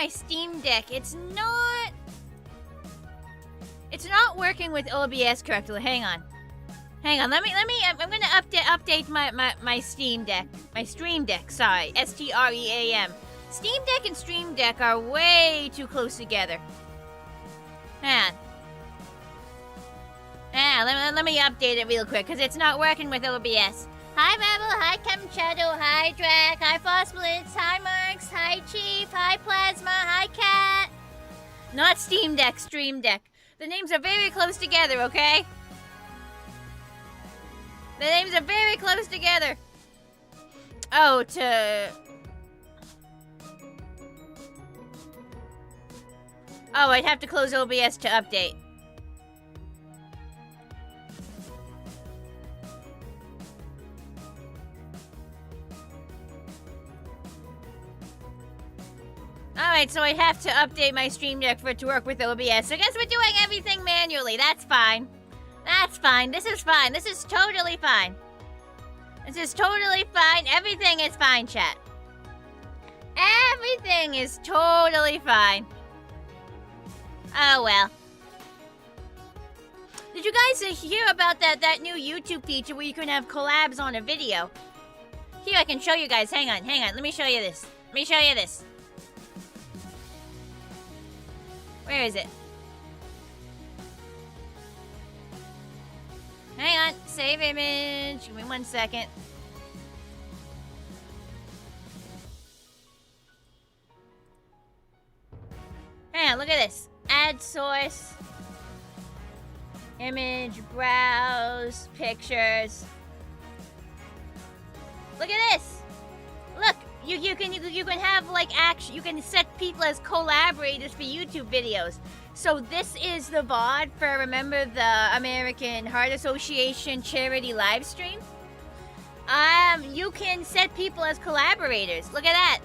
my Steam Deck. It's not working with OBS correctly. Hang on. I'm gonna update my Steam Deck. My Stream Deck, sorry. STREAM. Steam Deck and Stream Deck are way too close together. Hang on. Let me update it real quick, because it's not working with OBS. Hi, Rebel. Hi, Chemchadow. Hi, Drac. Hi, Phospholids. Hi, Marks. Hi, Chief. Hi, Plasma. Hi, Cat. Not Steam Deck, Stream Deck. The names are very close together, okay? The names are very close together. Oh, Oh, I'd have to close OBS to update. Alright, so I have to update my Stream Deck for it to work with OBS. So I guess we're doing everything manually. That's fine. That's fine. This is fine. This is totally fine. This is totally fine. Everything is fine, chat. Everything is totally fine. Oh, well. Did you guys hear about that new YouTube feature where you can have collabs on a video? Here, I can show you guys. Hang on. Let me show you this. Where is it? Hang on. Save image. Give me 1 second. Hang on. Look at this. Add source. Image. Browse. Pictures. Look at this. Look. You can have like action. You can set people as collaborators for YouTube videos. So this is the VOD for, remember, the American Heart Association charity live stream. You can set people as collaborators. Look at that.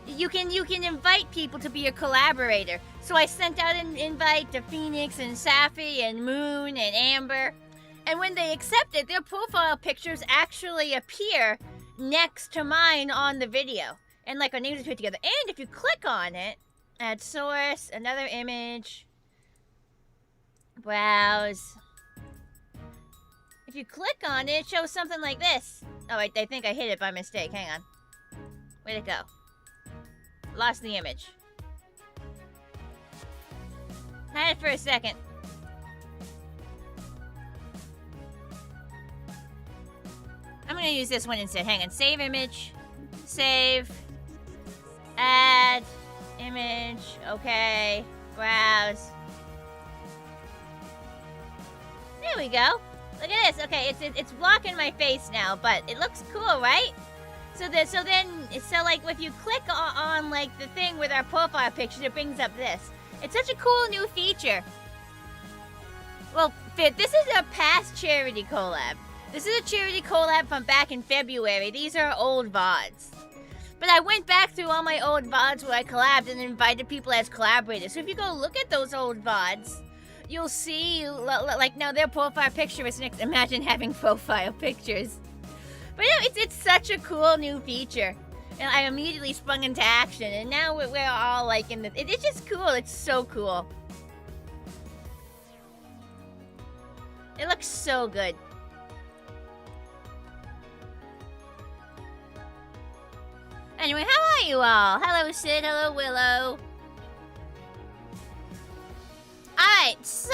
You can invite people to be a collaborator. So I sent out an invite to Phoenix and Safi and Moon and Amber, and when they accept it, their profile pictures actually appear next to mine on the video, and like our names are put together. And if you click on it, add source, another image, browse. If you click on it, it shows something like this. Oh, I think I hit it by mistake. Hang on. Where'd it go? Lost the image. Had it for a second. I'm gonna use this one instead. Hang on. Save image. Save. Add. Image. Okay. Browse. There we go. Look at this. Okay, it's blocking my face now, but it looks cool, right? So like if you click on like the thing with our profile picture, it brings up this. It's such a cool new feature. Well, this is a past charity collab. This is a charity collab from back in February. These are old VODs. But I went back through all my old VODs where I collabed and invited people as collaborators. So if you go look at those old VODs, you'll see, like, now their profile picture is next. Imagine having profile pictures. But yeah, it's such a cool new feature. And I immediately sprung into action. And now we're all like in the... It's just cool. It's so cool. It looks so good. Anyway, how are you all? Hello, Sid. Hello, Willow. Alright, so...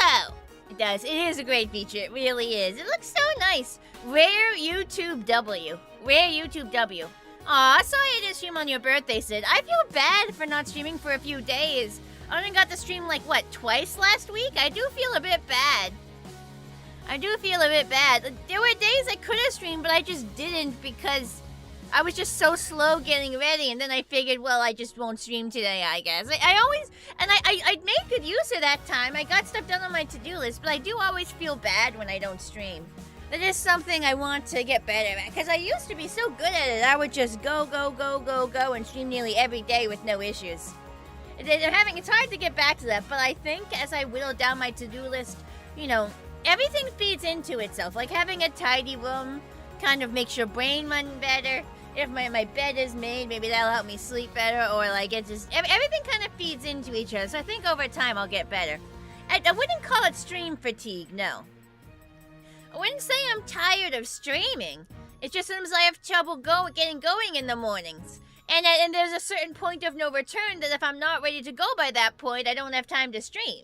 It does. It is a great feature. It really is. It looks so nice. Rare YouTube W. Rare YouTube W. Aw, sorry I didn't stream on your birthday, Sid. I feel bad for not streaming for a few days. I only got to stream, like, what, twice last week? I do feel a bit bad. There were days I could have streamed, but I just didn't because I was just so slow getting ready, and then I figured, well, I just won't stream today, I guess. I made good use of that time. I got stuff done on my to-do list, but I do always feel bad when I don't stream. That is something I want to get better at, because I used to be so good at it. I would just go, and stream nearly every day with no issues. It's hard to get back to that, but I think as I whittle down my to-do list, you know, everything feeds into itself. Like having a tidy room kind of makes your brain run better. If my bed is made, maybe that'll help me sleep better, or like it just... Everything kind of feeds into each other, so I think over time I'll get better. I wouldn't call it stream fatigue, no. I wouldn't say I'm tired of streaming. It's just sometimes I have trouble getting going in the mornings. And there's a certain point of no return that if I'm not ready to go by that point, I don't have time to stream.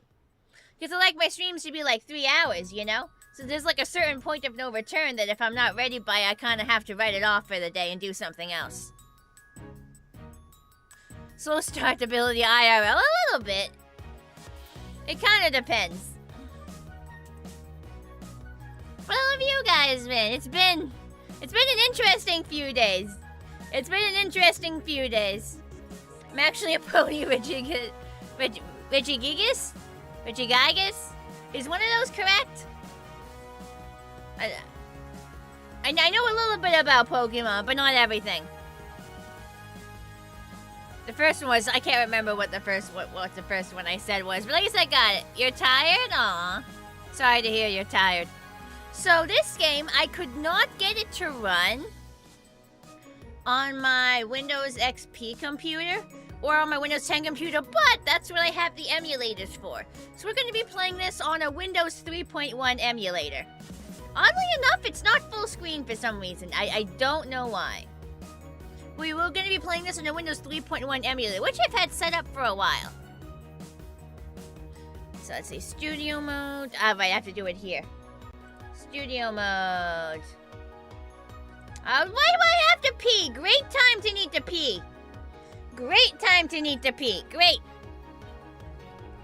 Because I like my streams to be like 3 hours, you know? So there's like a certain point of no return that if I'm not ready by, I kind of have to write it off for the day and do something else. Slow start ability IRL, a little bit. It kind of depends. What have you guys been? It's been an interesting few days. It's been an interesting few days. I'm actually a pony Regigigas? Regigigas? Is one of those correct? I know a little bit about Pokemon, but not everything. The first one was, I can't remember what the first one I said was, but at least I got it. You're tired? Aw. Sorry to hear you're tired. So this game, I could not get it to run on my Windows XP computer or on my Windows 10 computer, but that's what I have the emulators for. So we're going to be playing this on a Windows 3.1 emulator. Oddly enough, it's not full screen for some reason. I don't know why. We were going to be playing this on a Windows 3.1 emulator, which I've had set up for a while. So let's see, studio mode. Ah, right, I have to do it here. Studio mode. Why do I have to pee? Great time to need to pee. Great time to need to pee. Great.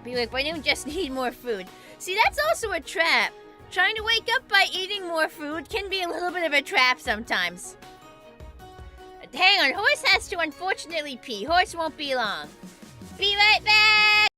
Be like, why don't you just need more food? See, that's also a trap. Trying to wake up by eating more food can be a little bit of a trap sometimes. Hang on, Horse has to unfortunately pee. Horse won't be long. Be right back!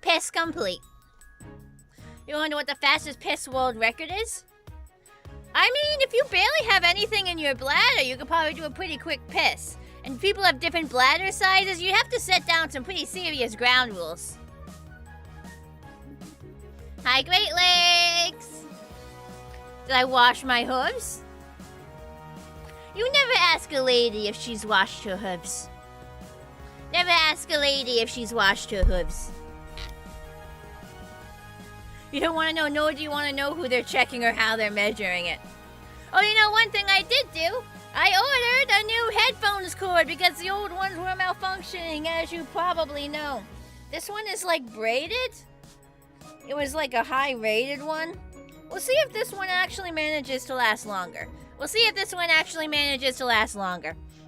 Piss complete. You wanna know what the fastest piss world record is? I mean, if you barely have anything in your bladder, you could probably do a pretty quick piss. And people have different bladder sizes, you have to set down some pretty serious ground rules. Hi, Great Lakes! Did I wash my hooves? You never ask a lady if she's washed her hooves. Never ask a lady if she's washed her hooves. You don't want to know, nor do you want to know who they're checking or how they're measuring it. Oh, you know, one thing I did do, I ordered a new headphones cord because the old ones were malfunctioning, as you probably know. This one is like braided. It was like a high-rated one. We'll see if this one actually manages to last longer.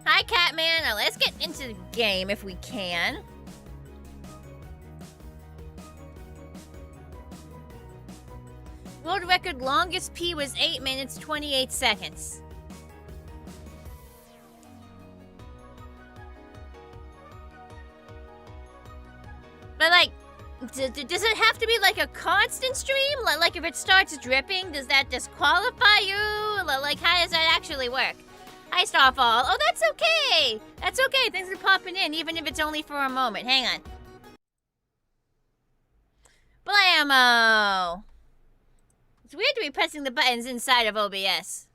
Hi, Catman. Now let's get into the game if we can. World record longest pee was 8 minutes, 28 seconds. But like, does it have to be like a constant stream? Like if it starts dripping, does that disqualify you? Like how does that actually work? Hi, Starfall. Oh, that's okay. That's okay. Things are popping in, even if it's only for a moment. Hang on. Blammo! It's weird to be pressing the buttons inside of OBS.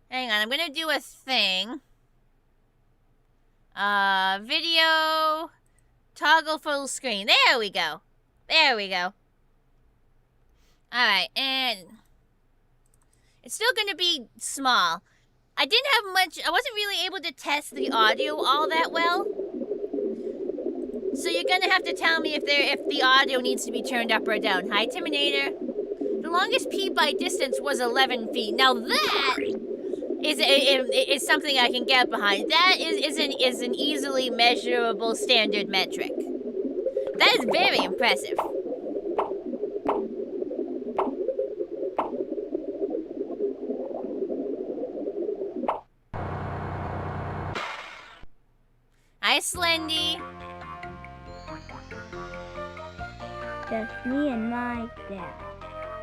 Hang on, I'm gonna do a thing. Video, toggle full screen. There we go. Alright, and it's still gonna be small. I didn't have much, I wasn't really able to test the audio all that well. So you're gonna have to tell me if the audio needs to be turned up or down. Hi, Timinator. The longest peep by distance was 11 feet. Now that is something I can get behind. That is an easily measurable standard metric. That is very impressive. Hi, Slendy. Just me and my dad.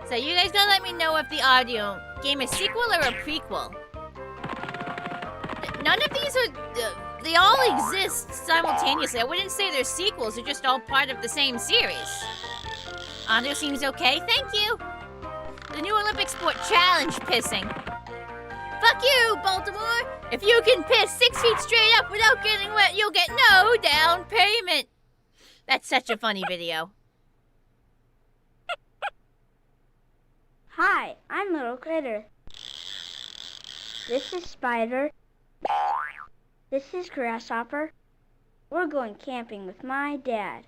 So you guys gotta let me know if the audio game is sequel or a prequel. None of these are, they all exist simultaneously. I wouldn't say they're sequels, they're just all part of the same series. Audio seems okay, thank you. The new Olympic sport challenge pissing. Fuck you, Baltimore! If you can piss 6 feet straight up without getting wet, you'll get no down payment. That's such a funny video. Hi, I'm Little Critter. This is Spider. This is Grasshopper. We're going camping with my dad.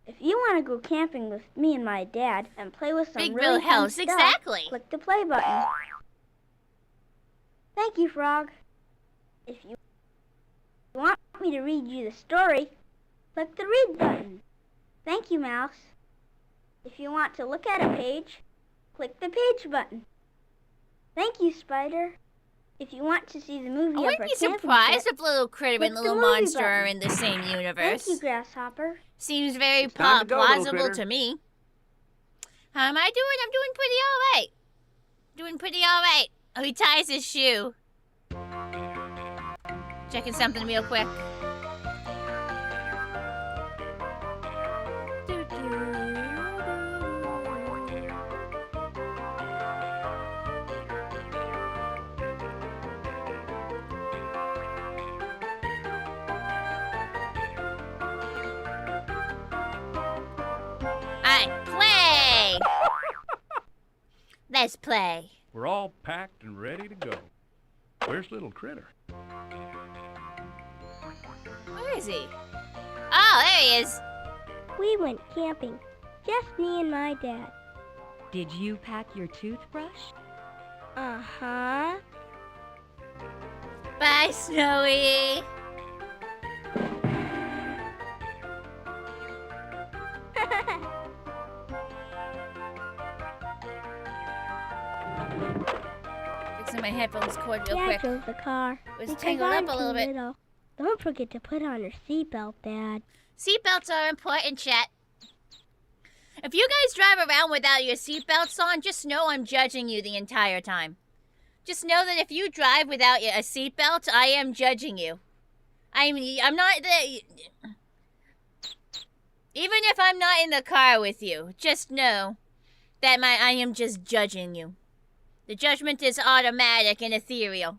If you want to go camping with me and my dad and play with some Big really Bill fun House, stuff, exactly. click the play button. Thank you, Frog. If you want me to read you the story, click the read button. Thank you, Mouse. If you want to look at a page, click the page button. Thank you, Spider. If you want to see the movie I of wouldn't our be camping surprised trip, if Little Critter click and the Little movie Monster button. are in the same universe. Thank you, Grasshopper. Seems very It's time to go, Little plausible Critter. to me. How am I doing? I'm doing pretty alright. Doing pretty alright. Oh, he ties his shoe. Checking something real quick. Alright, play! Let's play. We're all packed and ready to go. Where's Little Critter? Where is he? Oh, there he is. We went camping. Just me and my dad. Did you pack your toothbrush? Uh-huh. Bye, Snowy. Fixing my headphones cord real Dad quick. drove the car. It was because tangled I'm up a little too bit. little. Don't forget to put on your seatbelt, Dad. Seatbelts are important, chat. If you guys drive around without your seatbelts on, just know I'm judging you the entire time. Just know that if you drive without a seatbelt, I am judging you. I'm not the... Even if I'm not in the car with you, just know that I am just judging you. The judgment is automatic and ethereal.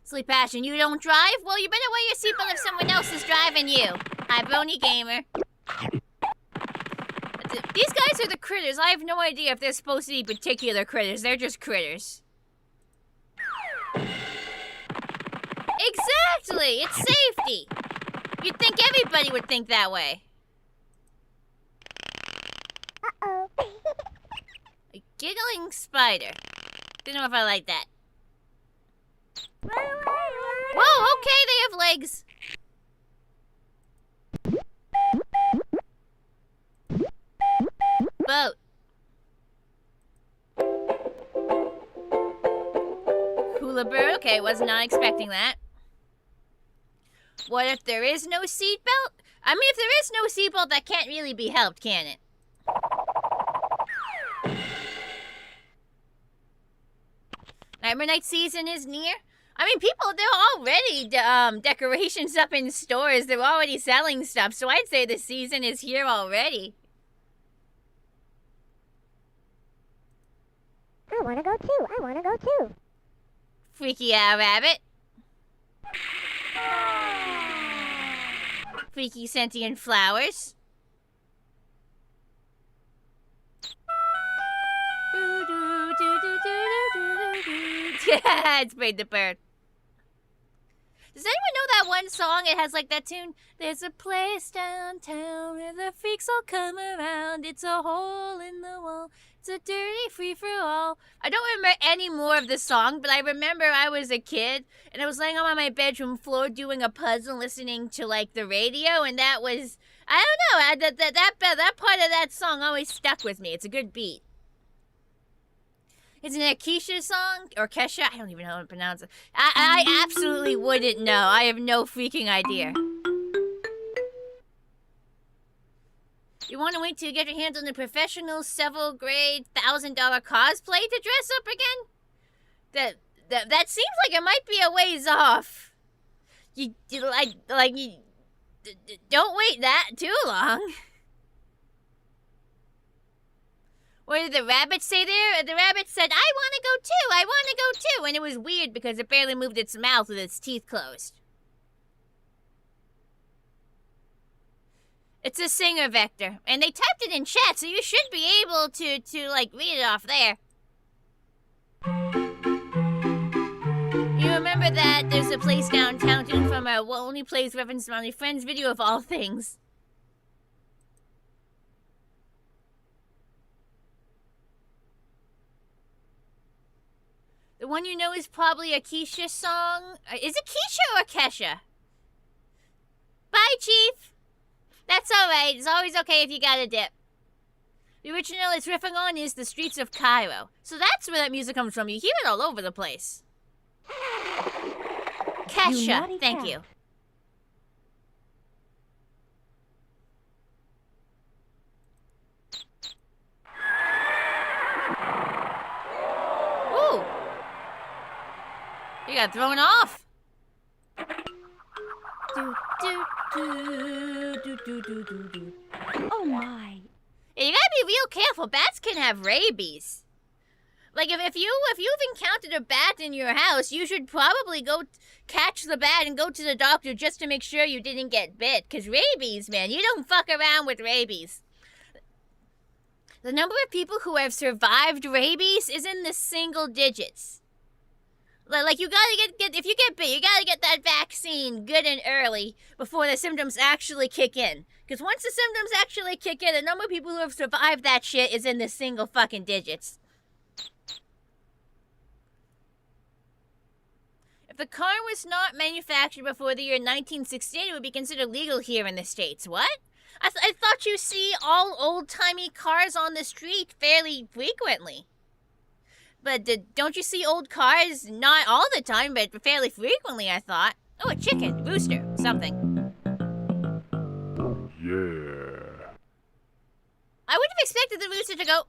Sleep Passion, you don't drive? Well, you better wear your seatbelt if someone else is driving you. Hi, Brony Gamer. These guys are the critters. I have no idea if they're supposed to be particular critters. They're just critters. Exactly! It's safety! You'd think everybody would think that way. Uh-oh. A giggling spider. Don't know if I like that. Whoa, okay, they have legs. Boat. Hula bird, okay, was not expecting that. What if there is no seatbelt? I mean, if there is no seatbelt, that can't really be helped, can it? Nightmare Night season is near. I mean, people, they're already decorations up in stores. They're already selling stuff, so I'd say the season is here already. I want to go too. I want to go too. Freaky Owl Rabbit. Freaky sentient flowers. It's Braid the Bird. Does anyone know that one song? It has like that tune. There's a place downtown where the freaks all come around. It's a hole in the wall. It's a dirty free-for-all. I don't remember any more of the song, but I remember I was a kid and I was laying on my bedroom floor doing a puzzle, listening to like the radio, and that was, I don't know, that part of that song always stuck with me. It's a good beat. Isn't it a Keisha song? Or Kesha? I don't even know how to pronounce it. I absolutely wouldn't know. I have no freaking idea. You want to wait till you get your hands on the professional, several grade, $1,000 cosplay to dress up again? That seems like it might be a ways off. You don't wait that too long. What did the rabbit say there? The rabbit said, I want to go too, I want to go too. And it was weird because it barely moved its mouth with its teeth closed. It's a singer vector. And they typed it in chat, so you should be able to like, read it off there. You remember that there's a place downtown from a Only Plays Reference to My Friends video of all things. The one you know is probably a Keisha song. Is it Keisha or Kesha? Bye, Chief. That's alright. It's always okay if you got a dip. The original it's riffing on is The Streets of Cairo. So that's where that music comes from. You hear it all over the place. Kesha, thank you. Ooh. You got thrown off. Oh my. Yeah, you gotta be real careful. Bats can have rabies. Like if you've encountered a bat in your house, you should probably go catch the bat and go to the doctor just to make sure you didn't get bit. 'Cause rabies, man, you don't fuck around with rabies. The number of people who have survived rabies is in the single digits. Like, you gotta get if you get bit, you gotta get that vaccine good and early before the symptoms actually kick in. Because once the symptoms actually kick in, the number of people who have survived that shit is in the single fucking digits. If the car was not manufactured before the year 1968, it would be considered legal here in the States. What? I thought you see all old-timey cars on the street fairly frequently. But don't you see old cars? Not all the time, but fairly frequently, I thought. Oh, a chicken, rooster, something. Yeah. I would have expected the rooster to go,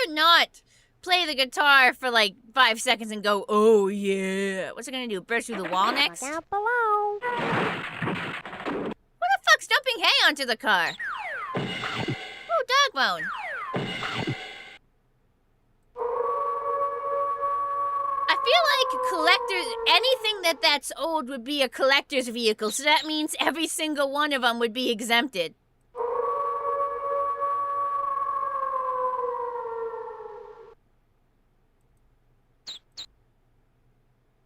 not play the guitar for like 5 seconds and go, oh yeah. What's it gonna do, burst through the wall next? Look out below. What the fuck's dumping hay onto the car? Oh, dog bone. I feel like collectors, anything that's old would be a collector's vehicle, so that means every single one of them would be exempted.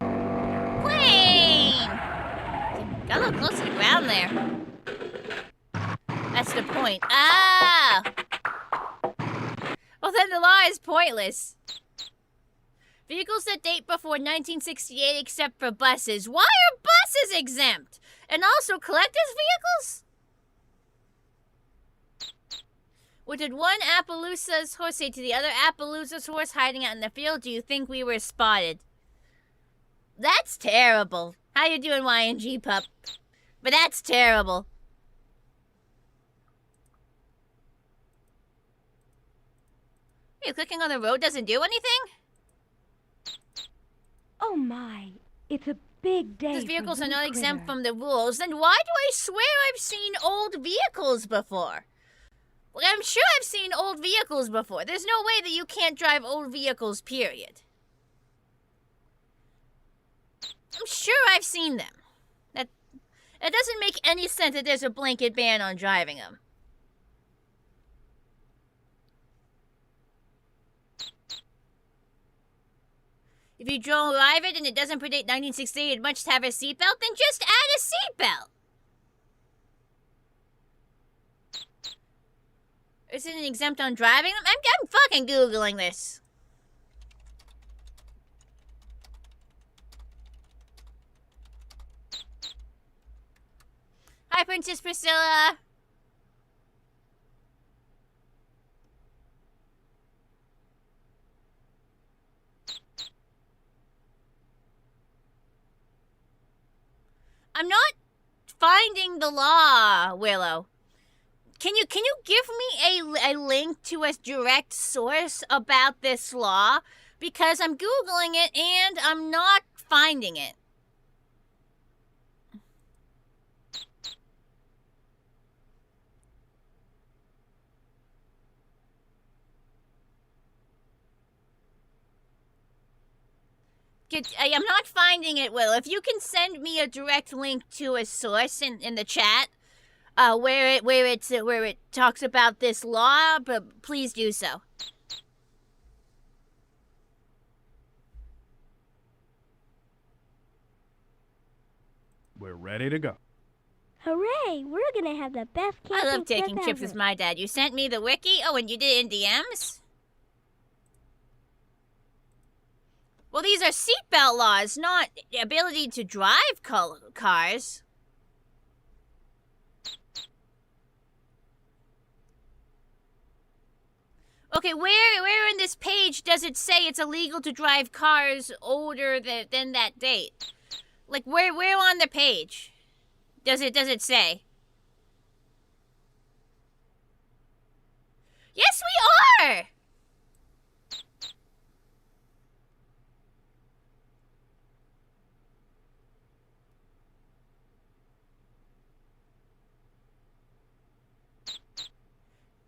Plane! Got a little close to the ground there. That's the point. Ah! Well, then the law is pointless. Vehicles that date before 1968 except for buses. Why are buses exempt? And also collector's vehicles? What did one Appaloosa's horse say to the other Appaloosa's horse hiding out in the field? Do you think we were spotted? That's terrible. How you doing, YNG pup? But that's terrible. You clicking on the road doesn't do anything? Oh my. It's a big day. These vehicles for are not little exempt critter. from the rules. Then why do I swear I've seen old vehicles before? Well, I'm sure I've seen old vehicles before. There's no way that you can't drive old vehicles, period. I'm sure I've seen them. It doesn't make any sense that there's a blanket ban on driving them. If you drive it and it doesn't predate 1968, it must have a seatbelt, then just add a seatbelt. Isn't it exempt on driving them? I'm fucking Googling this. Hi, Princess Priscilla. I'm not finding the law, Willow. Can you give me a link to a direct source about this law? Because I'm Googling it and I'm not finding it. I'm not finding it, Will. If you can send me a direct link to a source in the chat, where it talks about this law, but please do so. We're ready to go. Hooray! We're gonna have the best camping I love taking trip trips ever. with my dad. You sent me the wiki? Oh, and you did it in DMs? Well, these are seatbelt laws, not ability to drive cars. Okay, where in this page does it say it's illegal to drive cars older than that date? Like, where on the page does it say? Yes, we are!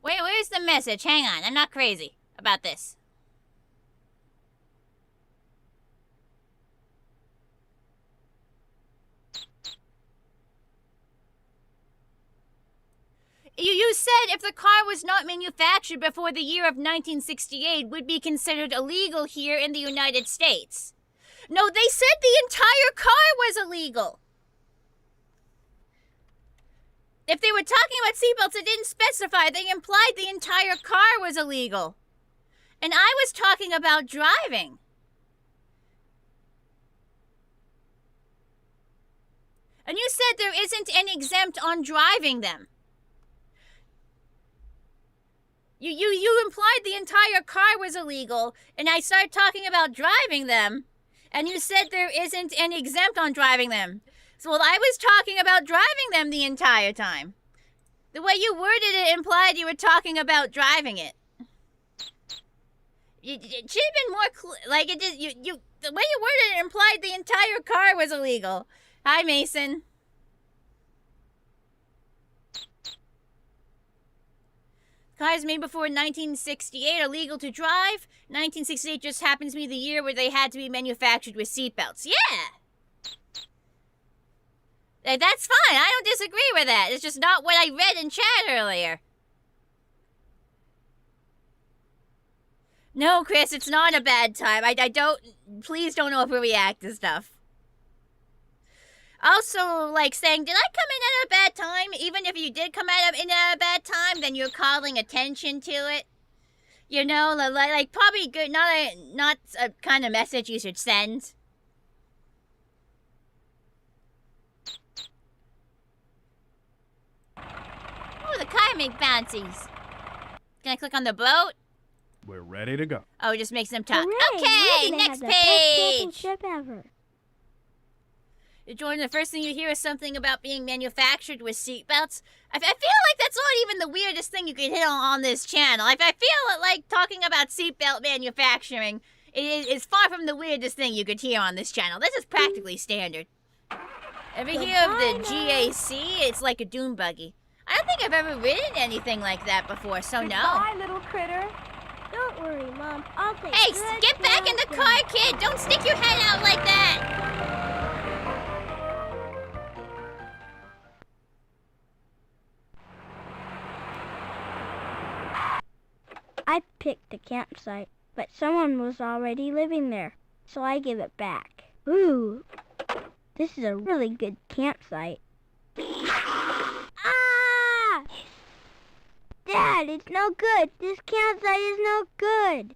Where's the message? Hang on, I'm not crazy about this. You said if the car was not manufactured before the year of 1968 would be considered illegal here in the United States. No, they said the entire car was illegal. If they were talking about seatbelts, it didn't specify. They implied the entire car was illegal. And I was talking about driving. And you said there isn't an exempt on driving them. You implied the entire car was illegal, and I started talking about driving them, and you said there isn't an exempt on driving them. So well, I was talking about driving them the entire time. The way you worded it implied you were talking about driving it. It should have been more like it just the way you worded it implied the entire car was illegal. Hi, Mason. Cars made before 1968 are legal to drive. 1968 just happens to be the year where they had to be manufactured with seatbelts. Yeah! That's fine. I don't disagree with that. It's just not what I read in chat earlier. No, Chris, it's not a bad time. I don't... Please don't overreact to stuff. Also, like, saying, did I come in at a bad time? Even if you did come in at a bad time, then you're calling attention to it. You know, like probably good, not a kind of message you should send. Oh, the car make bouncies. Can I click on the boat? We're ready to go. Oh, it just makes them talk. Hooray! Okay, We're gonna next have the best camping page. trip ever. Jordan, the first thing you hear is something about being manufactured with seatbelts. I feel like that's not even the weirdest thing you could hit on this channel. I feel like talking about seatbelt manufacturing is far from the weirdest thing you could hear on this channel. This is practically standard. Ever hear of the GAC? It's like a dune buggy. I don't think I've ever ridden anything like that before, so no. Goodbye, little critter. Don't worry, Mom. I'll take Hey, good get back in the care of car, kid! Don't stick your head out like that! I picked the campsite, but someone was already living there. so I give it back. Ooh, this is a really good campsite. Ah! Dad, it's no good. This campsite is no good.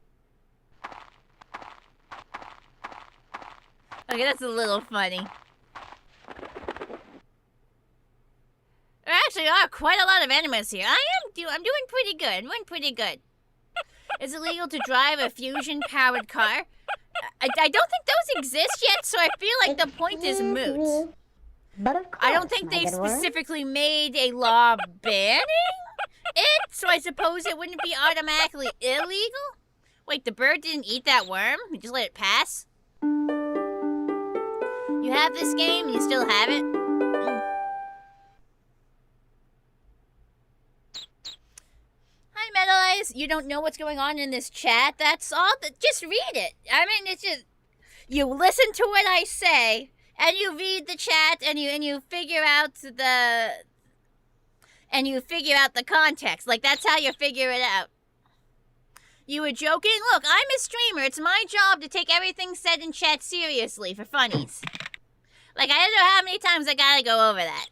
Okay, that's a little funny. There actually are quite a lot of enemies here. I'm doing pretty good. I'm doing pretty good. Is it legal to drive a fusion-powered car? I don't think those exist yet, so I feel like the point is moot. But of course, I don't think they specifically made a law banning it, so I suppose it wouldn't be automatically illegal? Wait, the bird didn't eat that worm? You just let it pass? You have this game, and you still have it? Hi, Metal Eyes. You don't know what's going on in this chat? That's all. Just read it. I mean, it's just... You listen to what I say, and you read the chat, and you figure out the... And you figure out the context. Like, that's how you figure it out. You were joking? Look, I'm a streamer. It's my job to take everything said in chat seriously for funnies. Like, I don't know how many times I gotta go over that.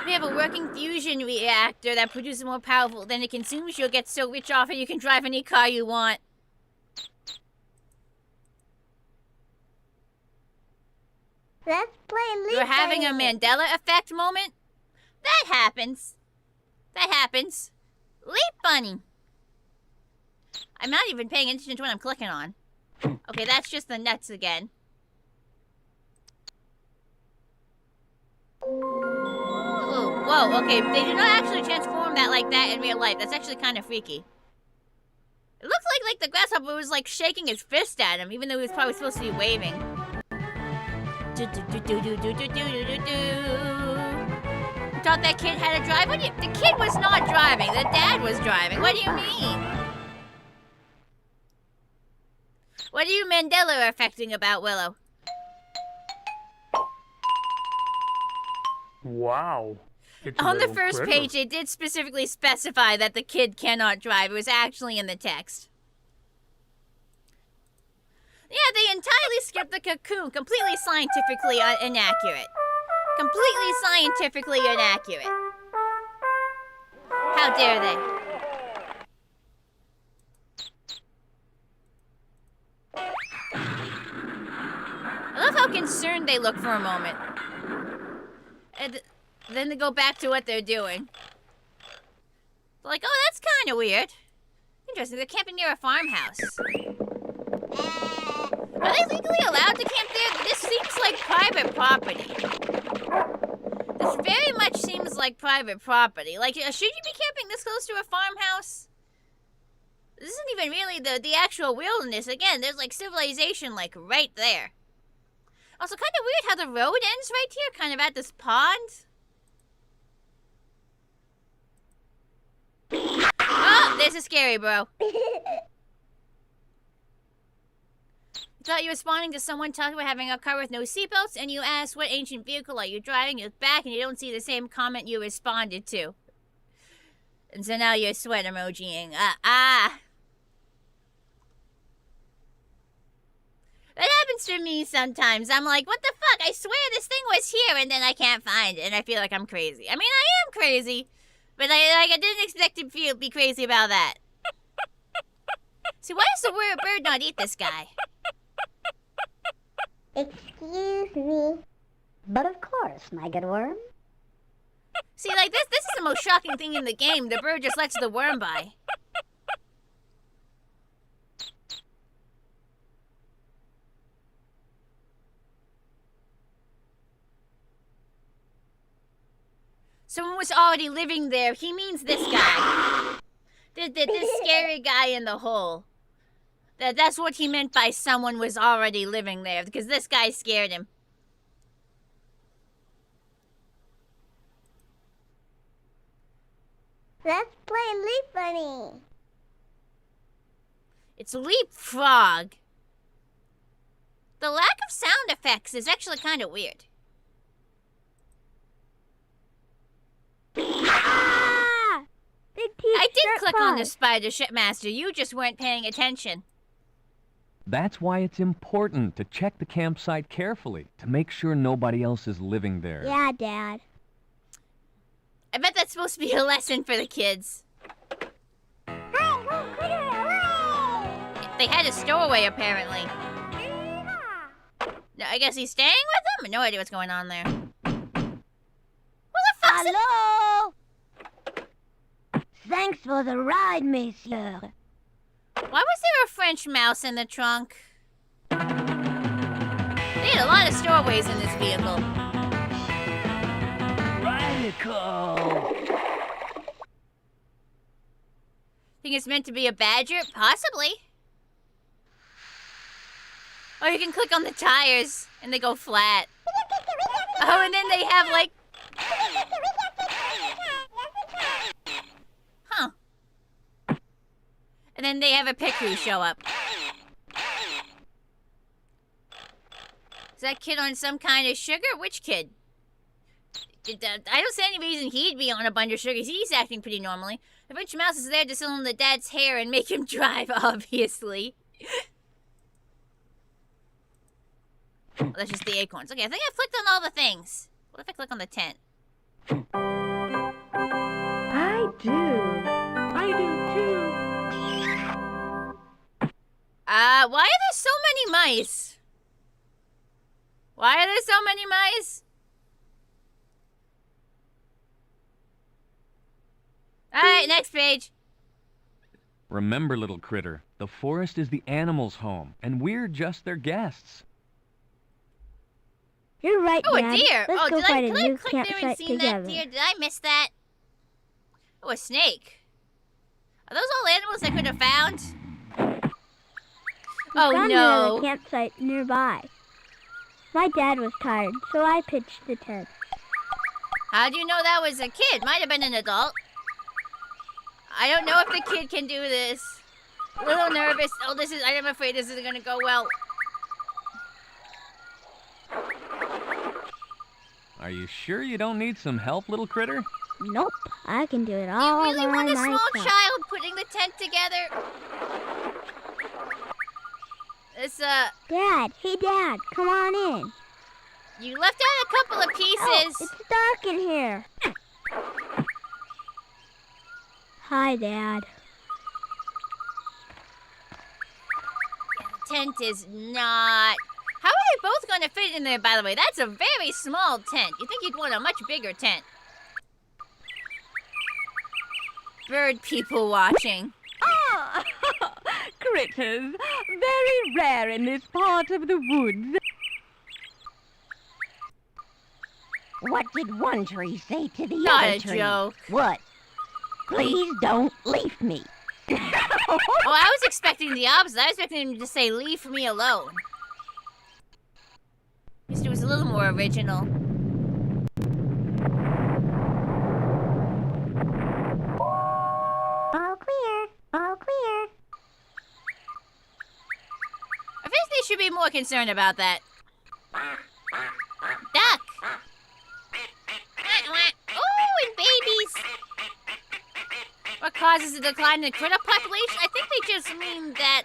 If you have a working fusion reactor that produces more powerful than it consumes, you'll get so rich off it you can drive any car you want. Let's play Leap You're having a Bunny. Mandela effect moment? That happens. That happens. Leap Bunny. I'm not even paying attention to what I'm clicking on. Okay, that's just the nuts again. Ooh, whoa, okay, they do not actually transform that like that in real life. That's actually kind of freaky. It looks like the grasshopper was like shaking his fist at him, even though he was probably supposed to be waving. You thought that kid had to drive? The kid was not driving. The dad was driving. What do you mean? What are you Mandela affecting about, Willow? Wow. It's a On the little first critter. page, it did specifically specify that the kid cannot drive. It was actually in the text. Yeah, they entirely skipped the cocoon. Completely scientifically inaccurate. Completely scientifically inaccurate. How dare they? I love how concerned they look for a moment. And then they go back to what they're doing. They're like, oh, that's kind of weird. Interesting, they're camping near a farmhouse. Are they legally allowed to camp there? This seems like private property. This very much seems like private property. Like, should you be camping this close to a farmhouse? This isn't even really the actual wilderness. Again, there's like civilization like right there. Also, kind of weird how the road ends right here, kind of at this pond. Oh, this is scary, bro. You thought you were responding to someone talking about having a car with no seatbelts, and you asked, what ancient vehicle are you driving? You look back, and you don't see the same comment you responded to. And so now you're sweat emojiing. That happens to me sometimes. I'm like, what the fuck? I swear this thing was here, and then I can't find it, and I feel like I'm crazy. I mean, I am crazy, but I didn't expect to be crazy about that. See, why does the bird not eat this guy? Excuse me. But of course, my good worm. See, like, this is the most shocking thing in the game. The bird just lets the worm by. Someone was already living there. He means this guy. This scary guy in the hole. That's what he meant by someone was already living there, because this guy scared him. Let's play Leap Bunny. It's leapfrog. The lack of sound effects is actually kind of weird. Ah! Big teeth. I did sharp click on the paws. spider shipmaster. You just weren't paying attention. That's why it's important to check the campsite carefully to make sure nobody else is living there. Yeah, Dad. I bet that's supposed to be a lesson for the kids. Hey, little critter, away! They had a stowaway, apparently. No, I guess he's staying with them? No idea what's going on there. Who the fuck's it? Hello? Thanks for the ride, monsieur. Why was there a French mouse in the trunk? They had a lot of stowaways in this vehicle. Radical! Think it's meant to be a badger? Possibly. Or you can click on the tires and they go flat. Oh, and then they have like... Huh. And then they have a pit crew show up. Is that kid on some kind of sugar? Which kid? I don't see any reason he'd be on a bunch of sugar. He's acting pretty normally. The French mouse is there to sit on the dad's hair and make him drive, obviously. Oh, that's just the acorns. Okay, I think I clicked on all the things. What if I click on the tent? I do. I do too. Why are there so many mice? Why are there so many mice? Alright, next page. Remember, little critter, the forest is the animals' home, and we're just their guests. You're right, Oh, Dad. a deer. Let's Oh, go did find I a click new there and campsite seen together. that deer? Did I miss that? Oh, a snake. Are those all animals I could have found? We Oh, found no. another campsite nearby. My dad was tired, so I pitched the tent. How do you know that was a kid? Might have been an adult. I don't know if the kid can do this. A little nervous. Oh, I'm afraid this isn't gonna go well. Are you sure you don't need some help, little critter? Nope, I can do it You all really by want a myself. small child putting the tent together? This, Dad, hey Dad, come on in. you left out a couple of Oh, pieces. it's dark in here. Hi, Dad. The tent is not... How are they both gonna fit in there, by the way? That's a very small tent. You think you'd want a much bigger tent. Bird people watching. Ah, critters. Very rare in this part of the woods. What did one tree say to the Not other a tree? joke. What? Please don't leave me. Oh, I was expecting the opposite. I was expecting him to say, leave me alone. At least it was a little more original. All clear. All clear. I think they should be more concerned about that. Duck! Oh, and babies! What causes a decline in the critter population? I think they just mean that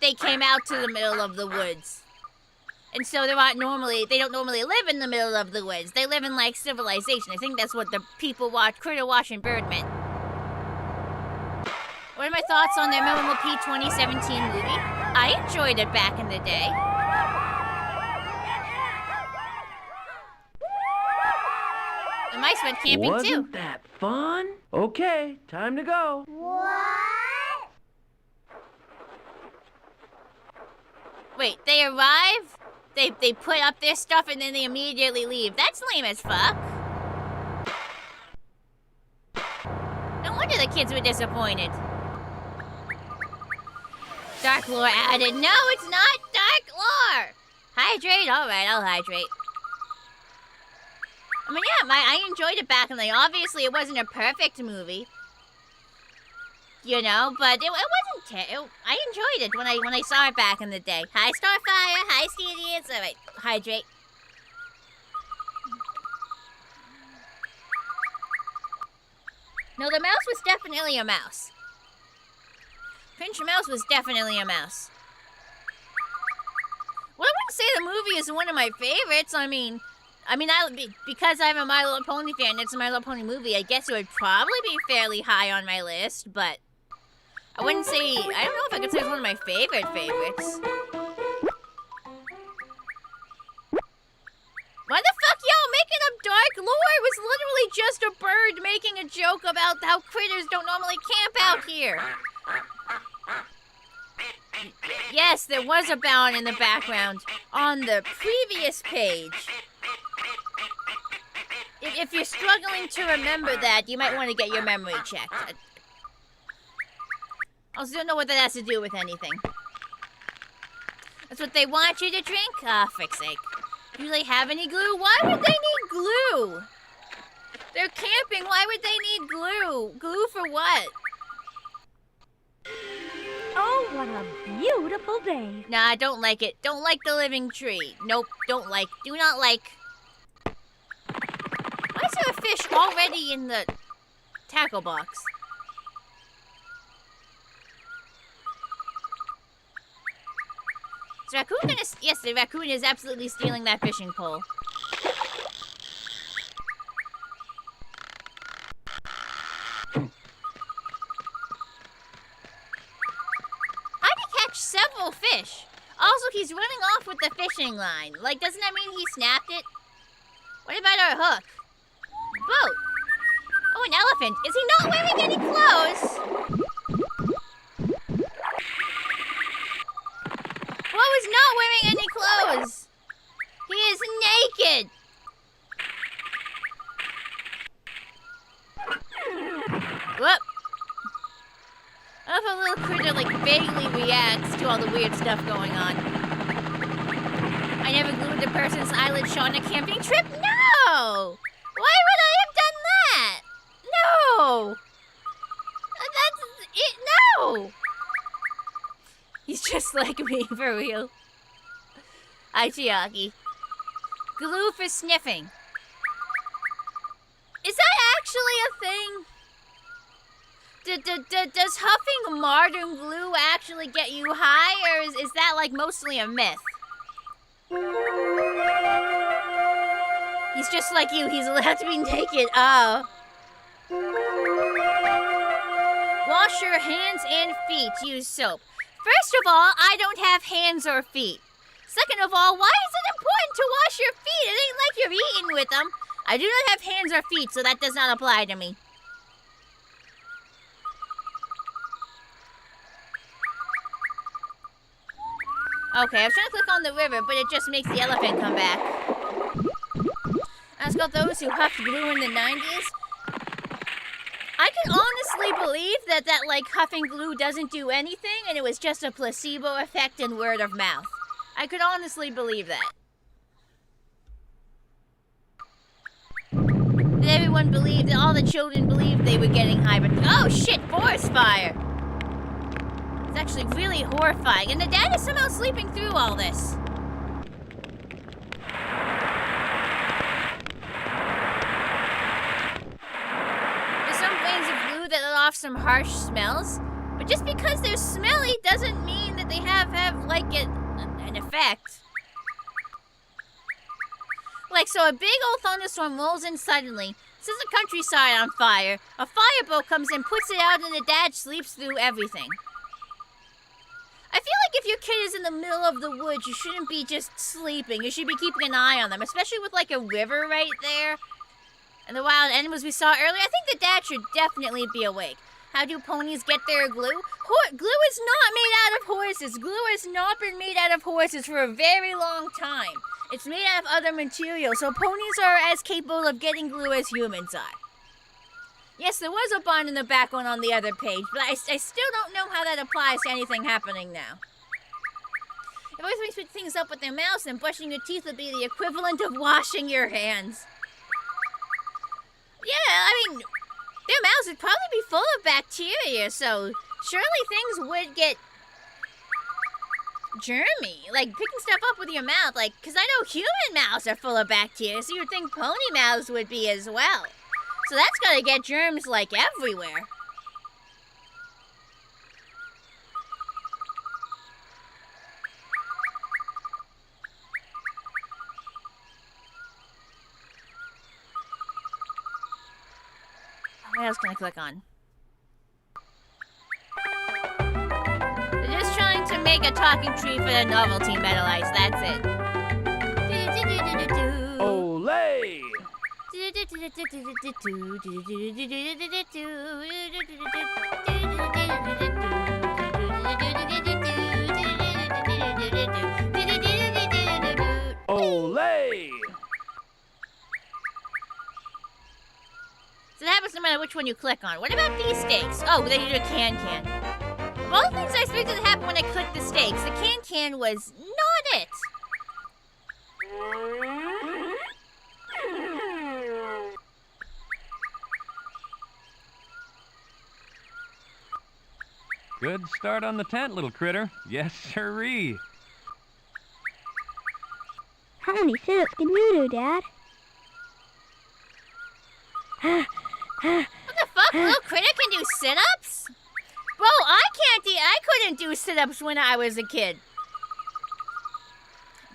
they came out to the middle of the woods. And so they don't normally live in the middle of the woods. They live in like civilization. I think that's what the critter watching bird meant. What are my thoughts on their memorable P2017 movie? I enjoyed it back in the day. The mice went camping too. Wasn't that fun? Okay, time to go. What? Wait, they arrive, they put up their stuff, and then they immediately leave. That's lame as fuck. No wonder the kids were disappointed. Dark lore added. No, it's not dark lore. Hydrate? Alright, I'll hydrate. I mean, yeah, I enjoyed it back in the day. Obviously, it wasn't a perfect movie. You know, but it wasn't I enjoyed it when I saw it back in the day. Hi, Starfire. Hi, Stadians. Alright, hydrate. No, the mouse was definitely a mouse. Pinch Mouse was definitely a mouse. Well, I wouldn't say the movie is one of my favorites. Because I'm a My Little Pony fan, it's a My Little Pony movie, I guess it would probably be fairly high on my list, but I wouldn't say, I don't know if I could say it's one of my favorites. Why the fuck y'all making up dark lore? It was literally just a bird making a joke about how critters don't normally camp out here. Yes, there was a bound in the background on the previous page. If you're struggling to remember that, you might want to get your memory checked. I also don't know what that has to do with anything. That's what they want you to drink? Ah, frick's sake. Do they have any glue? Why would they need glue? They're camping. Why would they need glue? Glue for what? Oh, what a beautiful day. Nah, I don't like it. Don't like the living tree. Nope, don't like. Do not like. Why is there a fish already in the tackle box? Is the raccoon gonna... Yes, the raccoon is absolutely stealing that fishing pole. Several fish. Also, he's running off with the fishing line. Like, doesn't that mean he snapped it? What about our hook? Boat. Oh, an elephant. Is he not wearing any clothes? Well, he's not wearing any clothes. He is naked. Whoop. I love how a little critter, like, vaguely reacts to all the weird stuff going on. I never glued the person's eyelid on a camping trip? No! Why would I have done that? No! That's it. No! He's just like me, for real. Chiaki. Glue for sniffing. Is that actually a thing? Does huffing modern glue actually get you high, or is that, like, mostly a myth? He's just like you. He's allowed to be naked. Oh. Wash your hands and feet. Use soap. First of all, I don't have hands or feet. Second of all, why is it important to wash your feet? It ain't like you're eating with them. I do not have hands or feet, so that does not apply to me. Okay, I was trying to click on the river, but it just makes the elephant come back. Ask about those who huffed glue in the 90s. I can honestly believe that like, huffing glue doesn't do anything, and it was just a placebo effect and word of mouth. I could honestly believe that. Did everyone believe, that all the children believed they were getting high, but oh shit, forest fire! It's actually really horrifying, and the dad is somehow sleeping through all this. There's some grains of glue that let off some harsh smells, but just because they're smelly doesn't mean that they have like an effect. Like, so a big old thunderstorm rolls in suddenly, sets the countryside on fire, a fireboat comes in, puts it out, and the dad sleeps through everything. I feel like if your kid is in the middle of the woods, you shouldn't be just sleeping. You should be keeping an eye on them, especially with, like, a river right there. And the wild animals we saw earlier, I think the dad should definitely be awake. How do ponies get their glue? Glue is not made out of horses. Glue has not been made out of horses for a very long time. It's made out of other materials, so ponies are as capable of getting glue as humans are. Yes, there was a bond in the background on the other page, but I still don't know how that applies to anything happening now. If always makes things up with their mouths, then brushing your teeth would be the equivalent of washing your hands. Yeah, I mean, their mouths would probably be full of bacteria, so surely things would get germy. Like, picking stuff up with your mouth, like, because I know human mouths are full of bacteria, so you'd think pony mouths would be as well. So that's gonna get germs like everywhere. What else can I click on? They're just trying to make a talking tree for the novelty metalize, that's it. Olay! Olay! So that happens no matter which one you click on. What about these stakes? Oh, they did a can-can. Of all the things I expected to happen when I clicked the stakes, the can-can was not it. Good start on the tent, little critter. Yes, sirree. How many sit-ups can you do, Dad? What the fuck? Little critter can do sit-ups? Bro, I couldn't do sit-ups when I was a kid.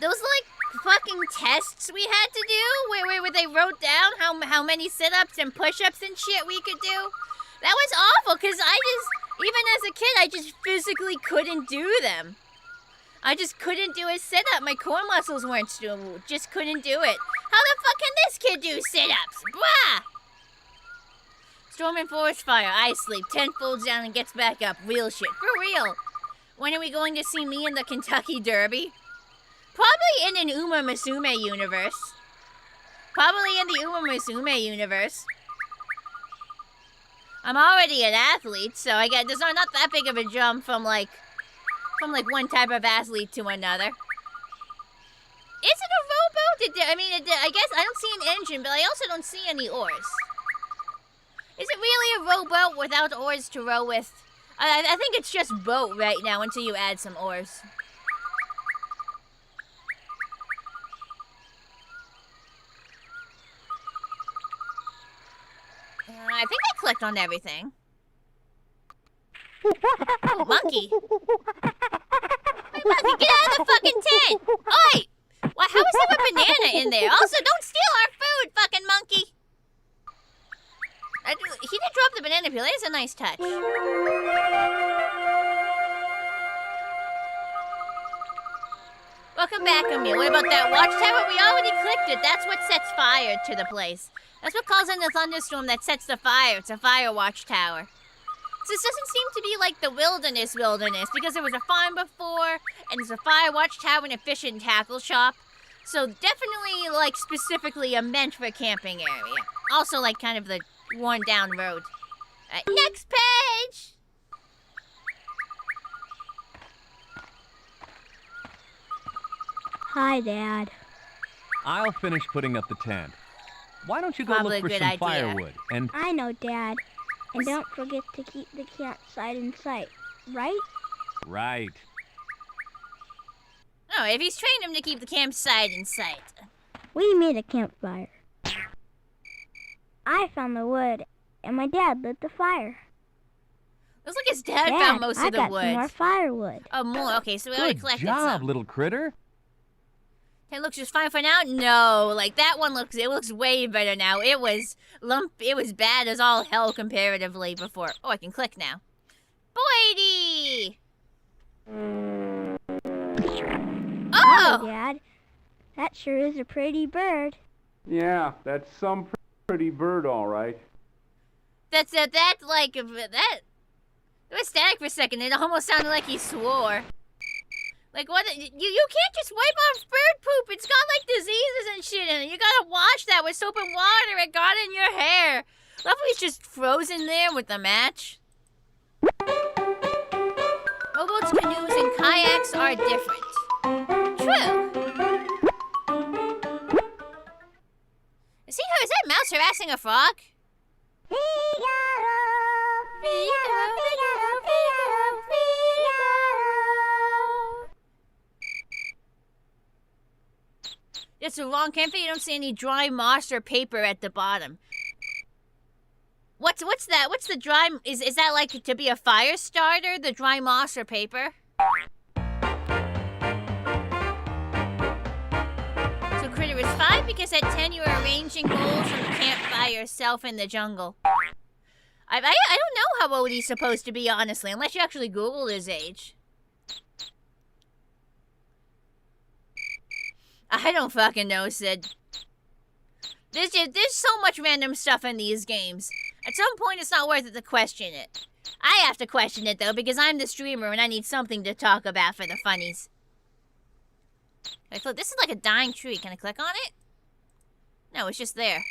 Those, like, fucking tests we had to do, where they wrote down how many sit-ups and push-ups and shit we could do. That was awful, because even as a kid, I just physically couldn't do them. I just couldn't do a sit-up. My core muscles weren't stable. Just couldn't do it. How the fuck can this kid do sit-ups? Blah! Storm and forest fire. I sleep. 10 folds down and gets back up. Real shit. For real. When are we going to see me in the Kentucky Derby? Probably in an Uma Musume universe. Probably in the Uma Musume universe. I'm already an athlete, so I get there's not that big of a jump from like one type of athlete to another. Is it a rowboat? I guess I don't see an engine, but I also don't see any oars. Is it really a rowboat without oars to row with? I think it's just boat right now until you add some oars. I think I clicked on everything. Oh, monkey. Hey, monkey, get out of the fucking tent! Oi! Why, how is there a banana in there? Also, don't steal our food, fucking monkey! He did drop the banana peel. That is a nice touch. Welcome back, Emil. What about that watchtower? We already clicked it. That's what sets fire to the place. That's what calls in the thunderstorm that sets the fire. It's a fire watchtower. So this doesn't seem to be like the wilderness because there was a farm before, and there's a fire watchtower and a fish and tackle shop. So definitely, like, specifically a meant for camping area. Also, like, kind of the worn down road. Next page! Hi, Dad. I'll finish putting up the tent. Why don't you go Probably look for a some good idea. firewood? And I know, Dad. And don't forget to keep the campsite in sight, right? right. Oh, if he's trained him to keep the campsite in sight. We made a campfire. I found the wood, and my dad lit the fire. Looks like his dad found most of the I got wood. some more firewood. Oh, more. Okay, so we already Good collected job, some. little critter. It looks just fine for now. No, like that one looks. It looks way better now. It was bad as all hell comparatively before. Oh, I can click now. Boydie. Hi, Oh, Dad. That sure is a pretty bird. Yeah, that's some pretty bird, all right. that. It was static for a second. It almost sounded like he swore. Like, what? You can't just wipe off bird poop. It's got, like, diseases and shit in it. You gotta wash that with soap and water. It got in your hair. Lovely's just frozen there with the match. Rowboats, canoes, and kayaks are different. True. Is that mouse harassing a frog? It's a long campfire. You don't see any dry moss or paper at the bottom. What's that? What's the dry... Is that like to be a fire starter? The dry moss or paper? So Critter is 5 because at 10 you were arranging goals from the camp by yourself in the jungle. I don't know how old he's supposed to be, honestly, unless you actually Googled his age. I don't fucking know, Sid. There's so much random stuff in these games. At some point, it's not worth it to question it. I have to question it, though, because I'm the streamer and I need something to talk about for the funnies. Can I click? This is like a dying tree. Can I click on it? No, it's just there.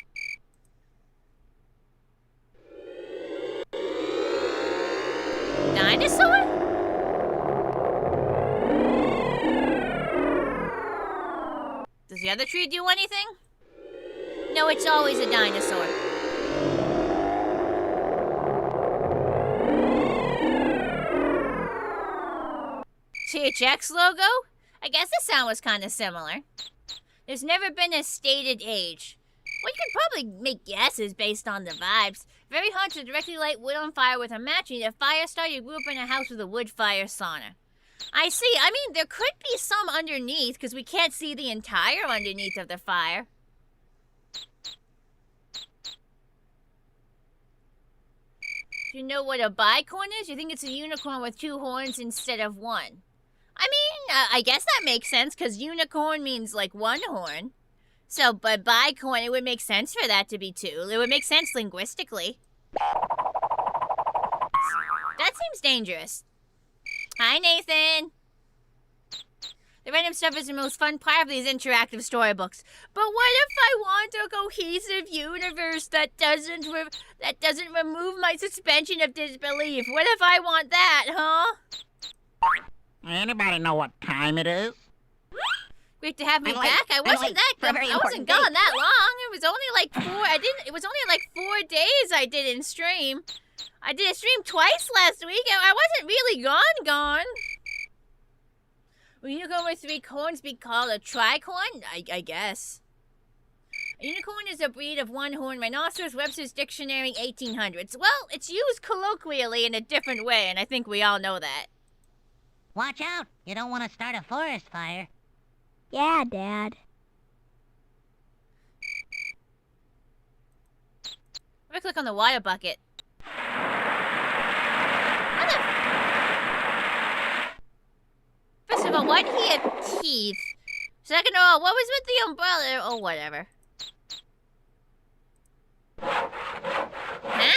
Dinosaur? Does the other tree do anything? No, it's always a dinosaur. THX logo? I guess the sound was kind of similar. There's never been a stated age. Well, you could probably make guesses based on the vibes. Very hard to directly light wood on fire with a match. You need a fire starter. You grew up in a house with a wood fire sauna. I see. I mean, there could be some underneath, because we can't see the entire underneath of the fire. Do you know what a bicorn is? You think it's a unicorn with 2 horns instead of 1. I mean, I guess that makes sense, because unicorn means, like, 1 horn. So, but bicorn, it would make sense for that to be 2. It would make sense linguistically. That seems dangerous. Hi, Nathan. The random stuff is the most fun part of these interactive storybooks. But what if I want a cohesive universe that doesn't remove my suspension of disbelief? What if I want that, huh? Anybody know what time it is? Great to have me back. I wasn't gone that long. It was only like 4 days I did in stream. I did a stream twice last week, and I wasn't really gone. Will a unicorn with 3 corns be called a tricorn? I guess. A unicorn is a breed of 1 horn rhinoceros, Webster's Dictionary, 1800s. Well, it's used colloquially in a different way, and I think we all know that. Watch out! You don't want to start a forest fire. Yeah, Dad. I'm gonna click on the water bucket. First of all, why did he have teeth? Second of all, what was with the umbrella? Oh, whatever. Huh?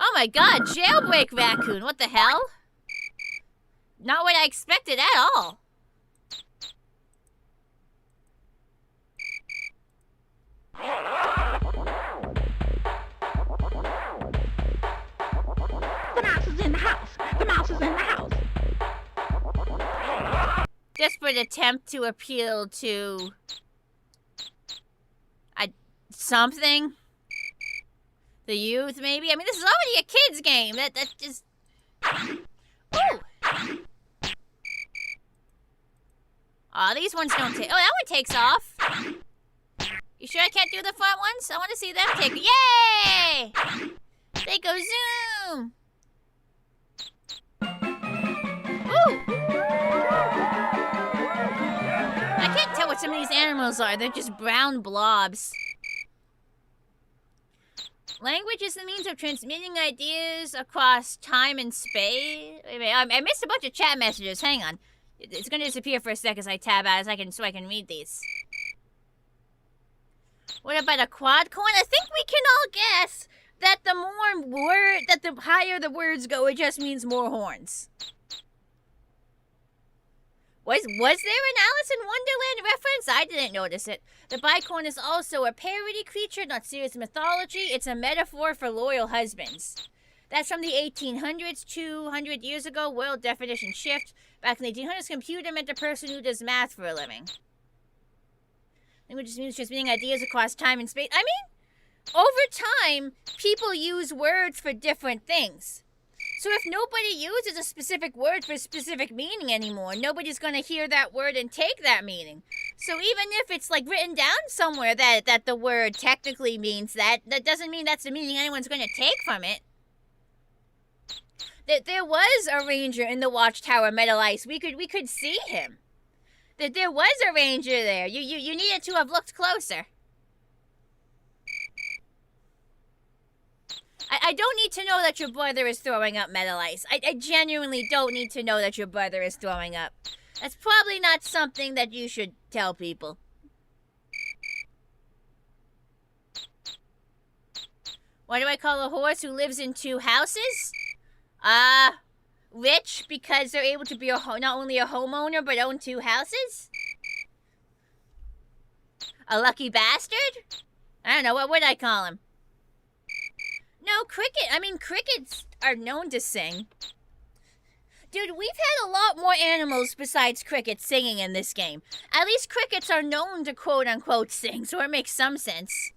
Oh my god, jailbreak raccoon, what the hell? Not what I expected at all. The mouse is in the house! The mouse is in the house! Desperate attempt to appeal to... something? The youth, maybe? I mean, this is already a kid's game. That's just... Ooh! Aw, these ones don't take... Oh, that one takes off. You sure I can't do the front ones? I want to see them take... Yay! They go zoom! Ooh! I can't tell what some of these animals are. They're just brown blobs. Language is the means of transmitting ideas across time and space. Wait a minute, I missed a bunch of chat messages. Hang on. It's going to disappear for a sec as I tab out so I can read these. What about a quad coin? I think we can all guess that the higher the words go, it just means more horns. Was there an Alice in Wonderland reference? I didn't notice it. The bicorn is also a parody creature, not serious mythology. It's a metaphor for loyal husbands. That's from the 1800s, 200 years ago. World definition shift. Back in the 1800s, computer meant a person who does math for a living. Language just means transmitting ideas across time and space. I mean, over time, people use words for different things. So if nobody uses a specific word for a specific meaning anymore, nobody's going to hear that word and take that meaning. So even if it's like written down somewhere that the word technically means that doesn't mean that's the meaning anyone's going to take from it. That there was a ranger in the watchtower Metal Ice. We could see him. That there was a ranger there. You needed to have looked closer. I don't need to know that your brother is throwing up, Metal Ice. I genuinely don't need to know that your brother is throwing up. That's probably not something that you should tell people. What do I call a horse who lives in 2 houses? Rich because they're able to be not only a homeowner but own 2 houses? A lucky bastard? I don't know, what would I call him? No, crickets are known to sing. Dude, we've had a lot more animals besides crickets singing in this game. At least crickets are known to quote-unquote sing, so it makes some sense.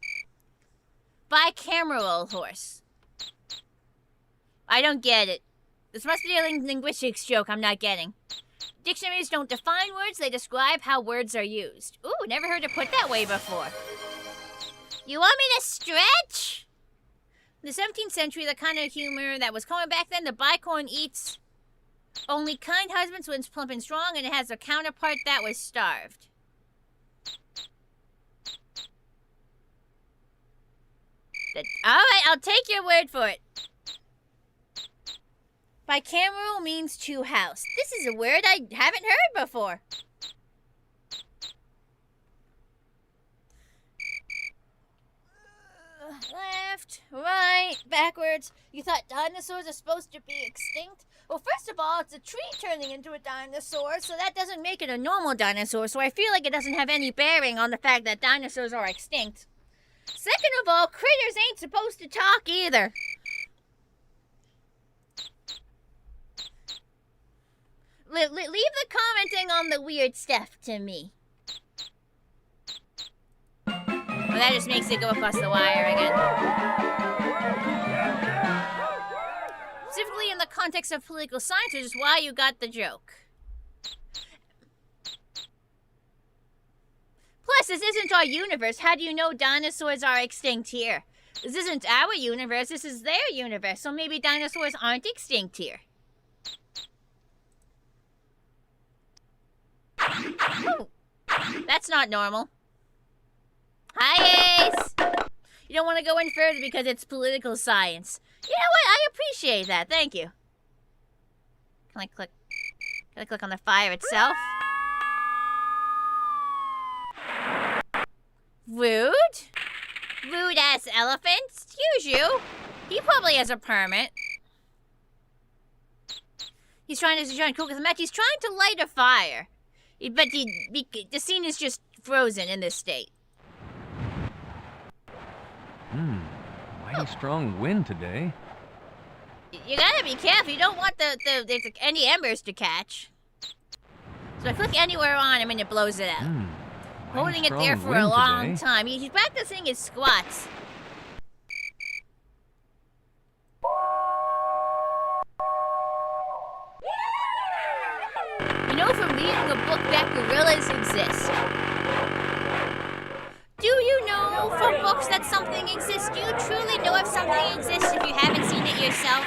Bicameral horse. I don't get it. This must be a linguistics joke I'm not getting. Dictionaries don't define words, they describe how words are used. Ooh, never heard it put that way before. You want me to stretch? In the 17th century, the kind of humor that was common back then, the bicorn eats only kind husbands when it's plump and strong, and it has a counterpart that was starved. Alright, I'll take your word for it. Bicameral means 2 house. This is a word I haven't heard before. Left, right, backwards. You thought dinosaurs are supposed to be extinct? Well, first of all, it's a tree turning into a dinosaur, so that doesn't make it a normal dinosaur, so I feel like it doesn't have any bearing on the fact that dinosaurs are extinct. Second of all, critters ain't supposed to talk either. Leave the commenting on the weird stuff to me. Well, that just makes it go across the wire again. Specifically in the context of political science, which is why you got the joke. Plus, this isn't our universe. How do you know dinosaurs are extinct here? This isn't our universe, this is their universe, so maybe dinosaurs aren't extinct here. Ooh, that's not normal. Hi, Ace! You don't want to go in further because it's political science. You know what? I appreciate that. Thank you. Can I click on the fire itself? Rude? Rude-ass elephant? Excuse you. He probably has a permit. He's trying to cook with a match. He's trying to light a fire. But the scene is just frozen in this state. Mighty strong wind today. You gotta be careful. You don't want any embers to catch. So I click anywhere on him and it blows it out. Holding it there for a long time. He's practicing his squats. You know from reading a book that gorillas exist. Do you know from books that something exists? Do you truly know if something exists if you haven't seen it yourself?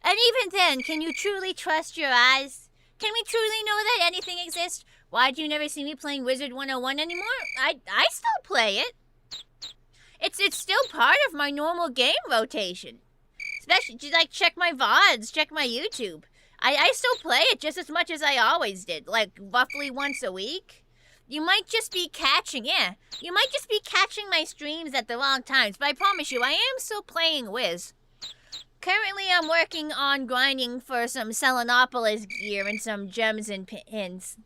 And even then, can you truly trust your eyes? Can we truly know that anything exists? Why do you never see me playing Wizard 101 anymore? I still play it. It's still part of my normal game rotation. Especially, like, check my VODs, check my YouTube. I still play it just as much as I always did, like, roughly once a week. You might just be catching my streams at the wrong times, but I promise you, I am still playing Wiz. Currently, I'm working on grinding for some Selenopolis gear and some gems and pins.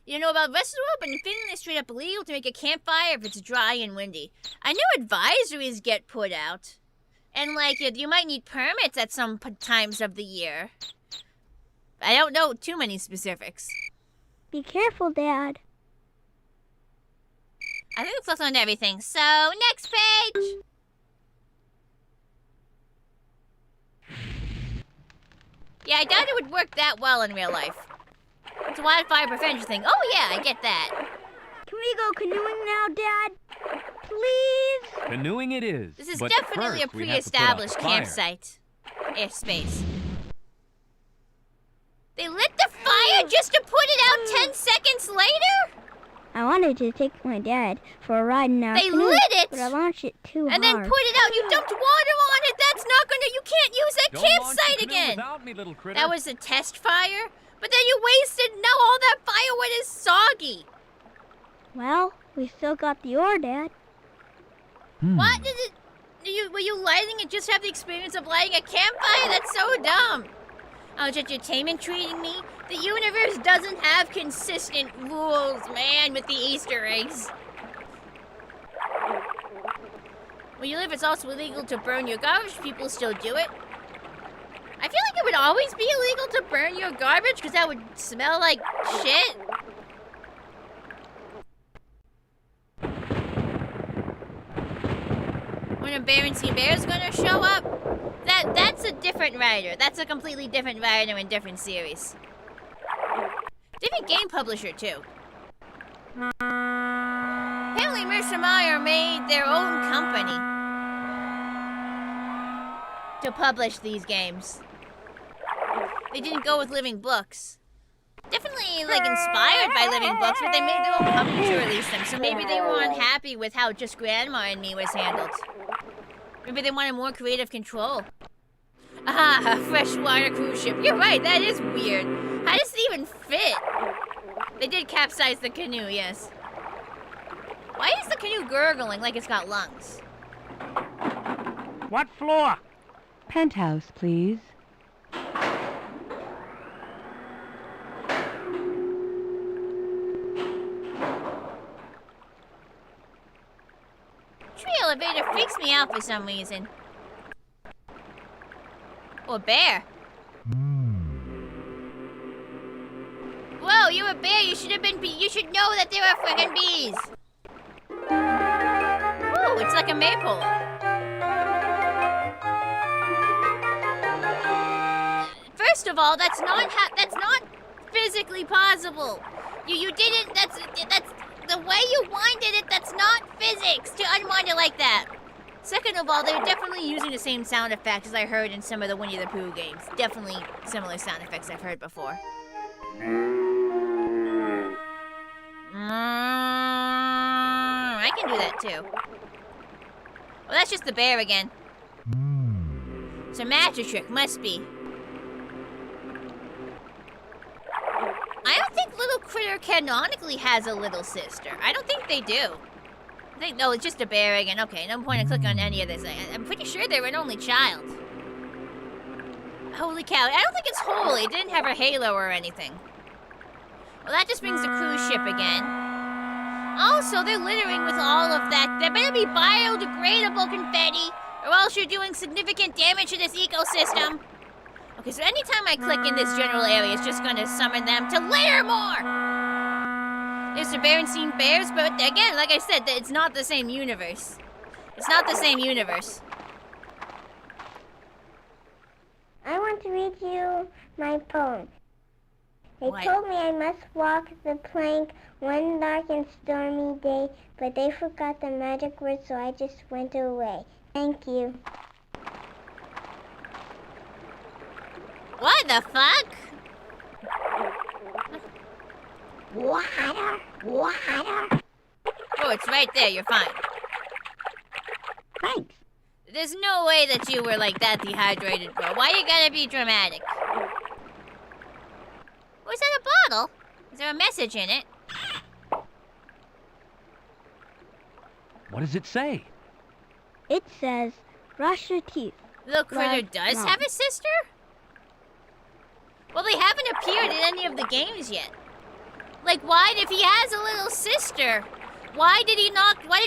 You know about Rest of the World, but in Finland it's straight up illegal to make a campfire if it's dry and windy. I know advisories get put out. And, like, you might need permits at some times of the year. I don't know too many specifics. Be careful, Dad. I think we flipped on everything. So, next page! Yeah, I doubt it would work that well in real life. It's wildfire prevention thing. Oh yeah, I get that. Can we go canoeing now, Dad? Please? Canoeing it is. This is but definitely first a we have to put out the pre-established fire. campsite. Airspace. They lit the fire just to put it out 10 seconds later? I wanted to take my dad for a ride in our They canoe, lit it! but I launched it too And then hard. put it out. You dumped water on it. That's not gonna. You can't use that Don't launch the campsite canoe again. without me, little critter. That was a test fire. But then you wasted. Now all that firewood is soggy. Well, we still got the ore, Dad. What did it? Were you lighting it just to have the experience of lighting a campfire? That's so dumb. Oh, it's entertainment treating me? The universe doesn't have consistent rules, man, with the Easter eggs. Where you live, it's also illegal to burn your garbage. People still do it. I feel like it would always be illegal to burn your garbage because that would smell like shit. When a Berenstain Bear's gonna show up? That's a different writer. That's a completely different writer in different series. Different game publisher, too. Apparently Mercer Meyer made their own company to publish these games. They didn't go with Living Books. Definitely, like, inspired by Living Books, but they made their own company to release them, so maybe they were unhappy with how Just Grandma and Me was handled. Maybe they wanted more creative control. Ah, a freshwater cruise ship. You're right, that is weird. How does it even fit? They did capsize the canoe, yes. Why is the canoe gurgling like it's got lungs? What floor? Penthouse, please. Tree elevator freaks me out for some reason. Or bear. Whoa, you're a bear. You should have been. You should know that there are friggin' bees. Ooh, it's like a maypole. First of all, that's not physically possible. You didn't. That's the way you winded it. That's not physics to unwind it like that. Second of all, they're definitely using the same sound effects as I heard in some of the Winnie the Pooh games. Definitely similar sound effects I've heard before. I can do that too. Well, that's just the bear again. It's a magic trick, must be. I don't think Little Critter canonically has a little sister. I don't think they do. No, it's just a bear again. Okay, no point in clicking on any of this. I'm pretty sure they're an only child. Holy cow. I don't think it's holy. It didn't have a halo or anything. Well, that just brings the cruise ship again. Also, they're littering with all of that. There better be biodegradable confetti, or else you're doing significant damage to this ecosystem. Okay, so anytime I click in this general area, it's just gonna summon them to litter more! There's the Berenstain Bears, but again, like I said, it's not the same universe. It's not the same universe. I want to read you my poem. They What? told me I must walk the plank one dark and stormy day, but they forgot the magic word, so I just went away. Thank you. What the fuck? Water, water. Oh, it's right there, you're fine. Thanks. There's no way that you were like that dehydrated, bro. Why you gotta be dramatic? Was that a bottle? Is there a message in it? What does it say? It says, brush your teeth. Little Critter Like, does no. have a sister? Well, they haven't appeared in any of the games yet. Like, why, if he has a little sister, why did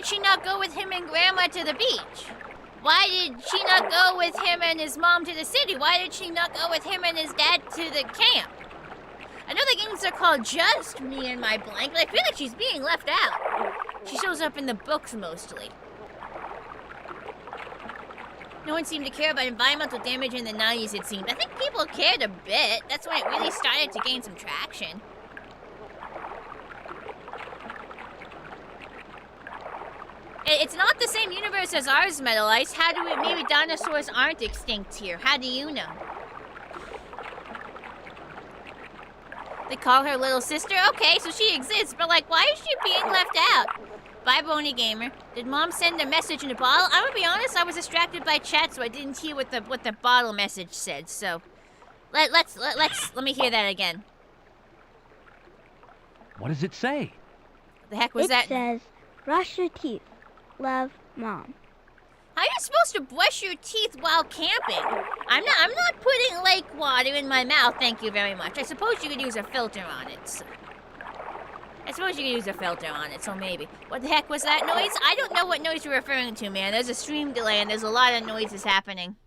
she not go with him and Grandma to the beach? Why did she not go with him and his mom to the city? Why did she not go with him and his dad to the camp? I know the games are called Just Me and My Blank, but I feel like she's being left out. She shows up in the books mostly. No one seemed to care about environmental damage in the 90s, it seemed. I think people cared a bit. That's when it really started to gain some traction. it's not the same universe as ours, Metal Ice. How do we... Maybe dinosaurs aren't extinct here. How do you know? They call her little sister? Okay, so she exists, but like, why is she being left out? Bye, Bony Gamer. Did Mom send a message in a bottle? I'm gonna be honest, I was distracted by chat, so I didn't hear what the bottle message said, so... Let me hear that again. What does it say? The heck was that? It says, brush your teeth. Love, Mom. How are you supposed to brush your teeth while camping? I'm not putting lake water in my mouth, thank you very much. I suppose you could use a filter on it. So. So maybe. What the heck was that noise? I don't know what noise you're referring to, man. There's a stream delay and there's a lot of noises happening.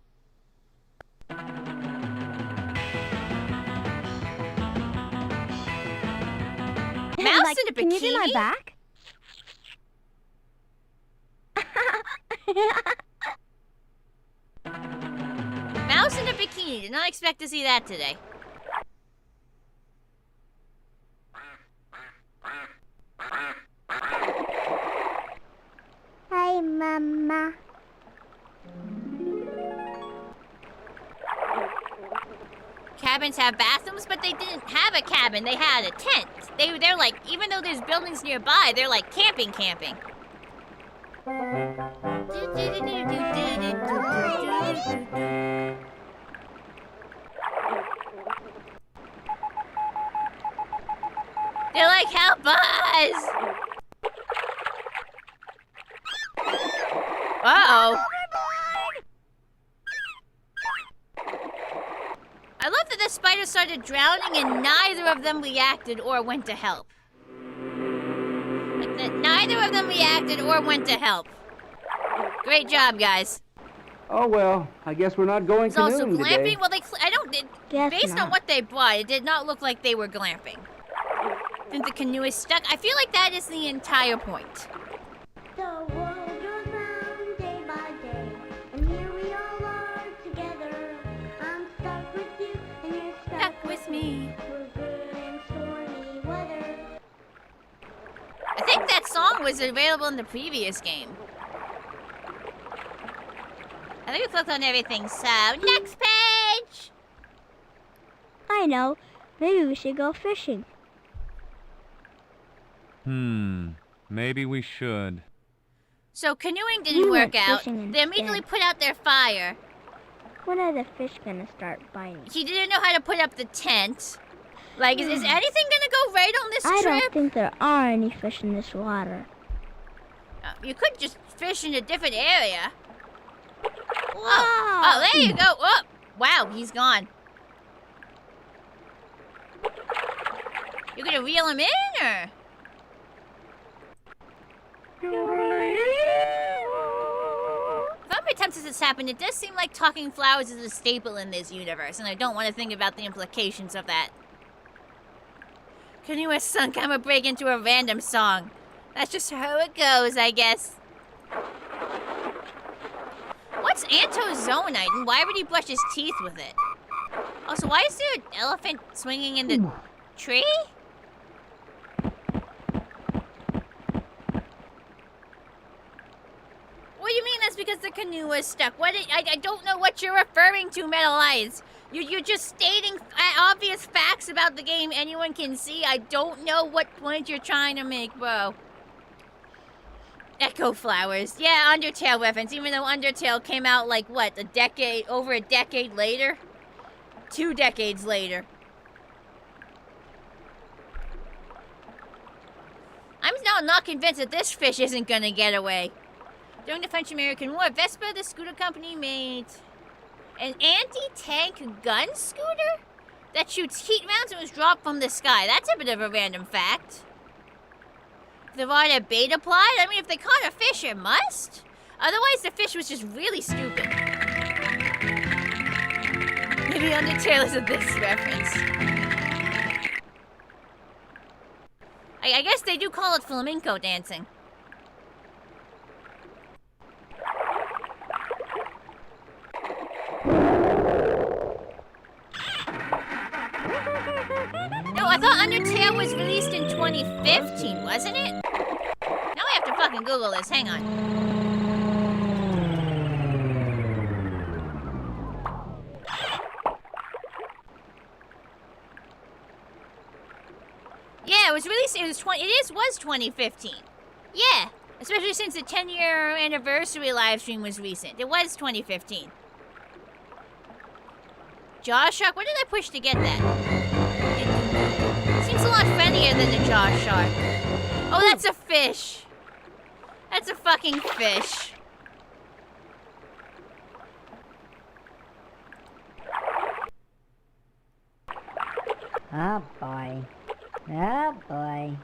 Mouse like, in a bikini? Can you do my back? Mouse in a bikini. Did not expect to see that today. Hi, Mama. Cabins have bathrooms, but they didn't have a cabin. They had a tent. They're like, even though there's buildings nearby, they're like camping. They're like, help us! Uh-oh. I love that the spider started drowning and neither of them reacted or went to help. Like that, neither of them reacted or went to help. Great job, guys. Oh, well, I guess we're not going It's also canoeing glamping. today. Well, I don't. Guess Based on not. what they brought, it did not look like they were glamping. Think the canoe is stuck? I feel like that is the entire point. The world goes round day by day, and here we all are together. I'm stuck with you, and you're Stuck with me. We're good in stormy weather. I think that song was available in the previous game. I think we clicked on everything, so next page! I know. Maybe we should go fishing. Maybe we should. So canoeing We didn't went work out. fishing They immediately instead. put out their fire. When are the fish gonna start biting? He didn't know how to put up the tent. Like, is anything gonna go right on this I trip? don't think there are any fish in this water. You could just fish in a different area. Whoa! Oh, there you go. Oh, wow, he's gone. You gonna reel him in, or? How many times has this happened? It does seem like talking flowers is a staple in this universe, and I don't want to think about the implications of that. Can you a sunk? I'm gonna break into a random song. That's just how it goes, I guess. What's antozonite, and why would he brush his teeth with it? Also, why is there an elephant swinging in the tree? What do you mean that's because the canoe was stuck? I don't know what you're referring to, Metal Eyes. You're just stating obvious facts about the game anyone can see. I don't know what point you're trying to make, bro. Echo Flowers. Yeah, Undertale reference, even though Undertale came out like, what, over a decade later? 2 decades later. I'm now not convinced that this fish isn't gonna get away. During the French-American War, Vespa, the scooter company, made an anti-tank gun scooter that shoots heat rounds and was dropped from the sky. That's a bit of a random fact. The water bait applied? I mean, if they caught a fish, it must. Otherwise, the fish was just really stupid. Maybe Undertale is a this reference. I guess they do call it flamenco dancing. No, I thought Undertale was released in 2015, wasn't it? Now I have to fucking Google this. Hang on. Yeah, it was released. It was 2015. Yeah, especially since the 10-year anniversary live stream was recent. It was 2015. Jawshark? What did I push to get that? It seems a lot friendlier than the Jawshark. Oh, that's a fish. That's a fucking fish. Oh boy. Oh boy.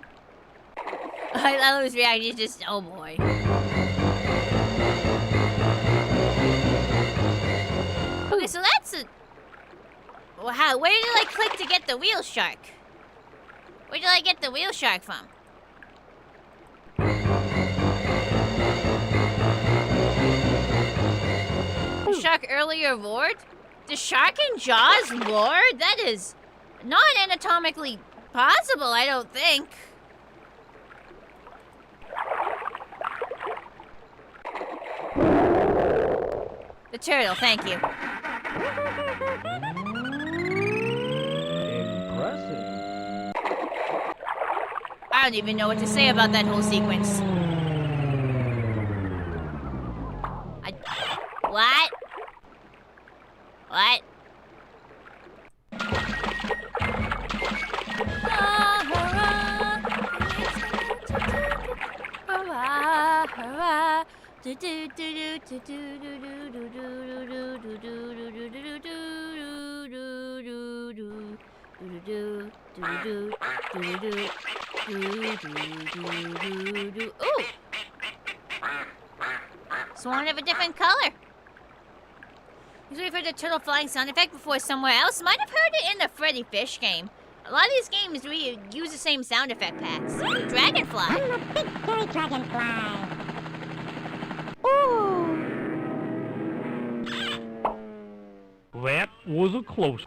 I love his reaction. He's just, oh boy. Okay, so that's a... Wow, where did I click to get the wheel shark? Where did I get the wheel shark from? The shark earlier roared? The shark in Jaws roared? That is not anatomically possible, I don't think. The turtle, thank you. Impressive. I don't even know what to say about that whole sequence. What? What? Ooh! Swan of a different color. Usually heard the turtle flying sound effect before somewhere else. Might have heard it in the Freddy Fish game. A lot of these games use the same sound effect packs. Dragonfly. I'm a big fairy dragonfly. That was a close.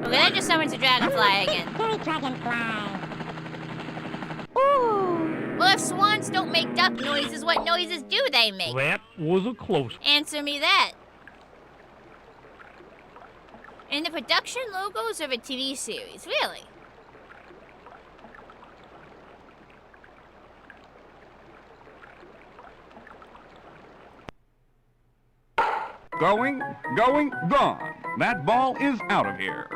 Okay, that just summons a dragonfly again. Fairy dragonfly. Well, if swans don't make duck noises, what noises do they make? That was a close. Answer me that. And the production logos of a TV series, really? Going, gone. That ball is out of here.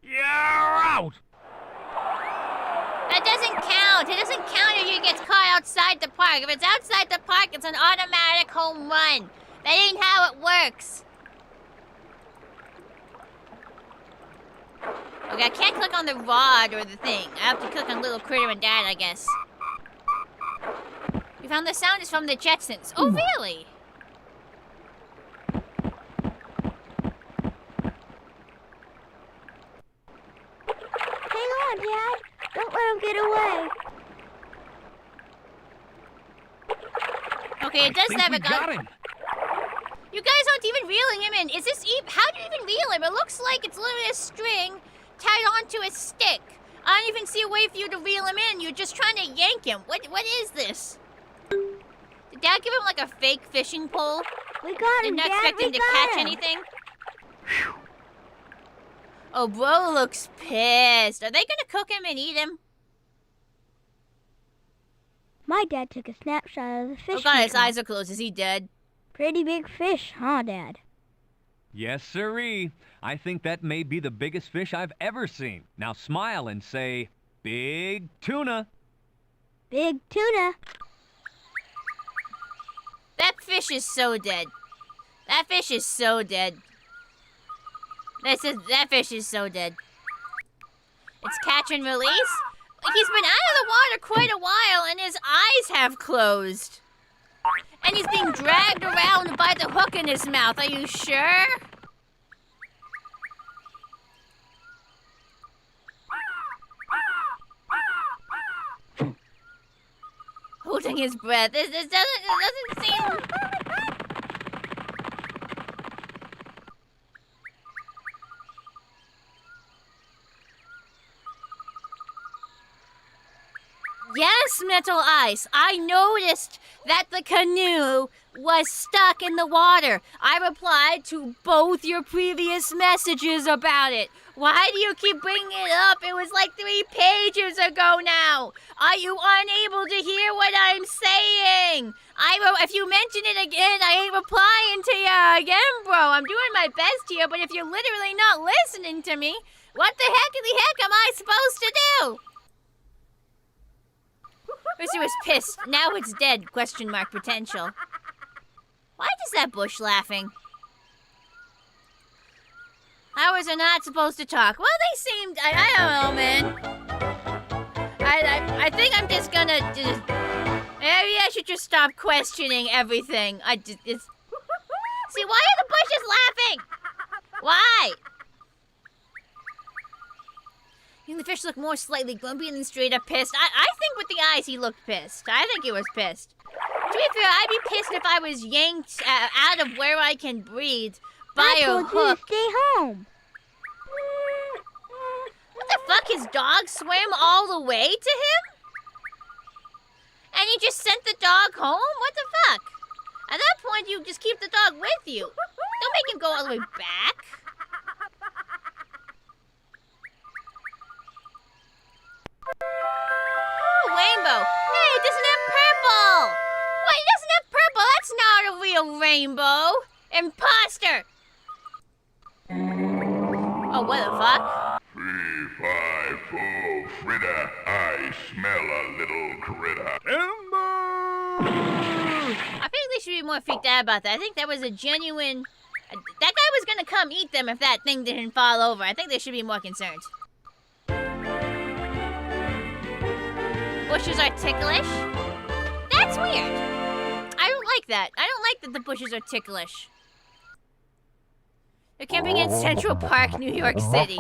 You're out! That doesn't count. It doesn't count if you get caught outside the park. If it's outside the park, it's an automatic home run. That ain't how it works. Okay, I can't click on the rod or the thing. I have to click on little critter and dad, I guess. We found the sound is from the Jetsons. Oh, really? Hang on, Dad. Don't let him get away. Okay, it does Think have we a got gun. him. You guys aren't even reeling him in. Is this how do you even reel him? It looks like it's literally a string tied onto a stick. I don't even see a way for you to reel him in. You're just trying to yank him. What is this? Did Dad give him like a fake fishing pole? We got him, Didn't Dad. expect We him to got catch him. anything? Oh, bro looks pissed. Are they gonna cook him and eat him? My dad took a snapshot of the fish. Oh god, we his caught. eyes are closed. Is he dead? Pretty big fish, huh, Dad? Yes, sirree. I think that may be the biggest fish I've ever seen. Now smile and say, big tuna. Big tuna. That fish is so dead. That fish is so dead. That fish is so dead. It's catch and release? He's been out of the water quite a while and his eyes have closed. And he's being dragged around by the hook in his mouth. Are you sure? Holding his breath. This doesn't seem... Yes, Metal Ice, I noticed that the canoe was stuck in the water. I replied to both your previous messages about it. Why do you keep bringing it up? It was like 3 pages ago now. Are you unable to hear what I'm saying? If you mention it again, I ain't replying to you again, bro. I'm doing my best here, but if you're literally not listening to me, what the heck am I supposed to do? First it was pissed, now it's dead, question mark potential. Why is that bush laughing? Ours are not supposed to talk. Well, they seemed, I don't know, man. I think I'm just gonna maybe I should just stop questioning everything. See, why are the bushes laughing? Why? The fish looked more slightly grumpy than straight up pissed. I think with the eyes he looked pissed. I think he was pissed. To be fair, I'd be pissed if I was yanked out of where I can breathe by a hook. I told you to stay home. What the fuck? His dog swam all the way to him? And he just sent the dog home? What the fuck? At that point, you just keep the dog with you. Don't make him go all the way back. Ooh, rainbow. Hey, it doesn't have purple. Wait, it doesn't have purple. That's not a real rainbow. Imposter. Oh, what the fuck? 3, 5, 4, Fritter. I smell a little critter. I think they should be more freaked out about that. I think that was a genuine... That guy was gonna come eat them if that thing didn't fall over. I think they should be more concerned. Bushes are ticklish? That's weird. I don't like that. I don't like that the bushes are ticklish. They're camping in Central Park, New York City.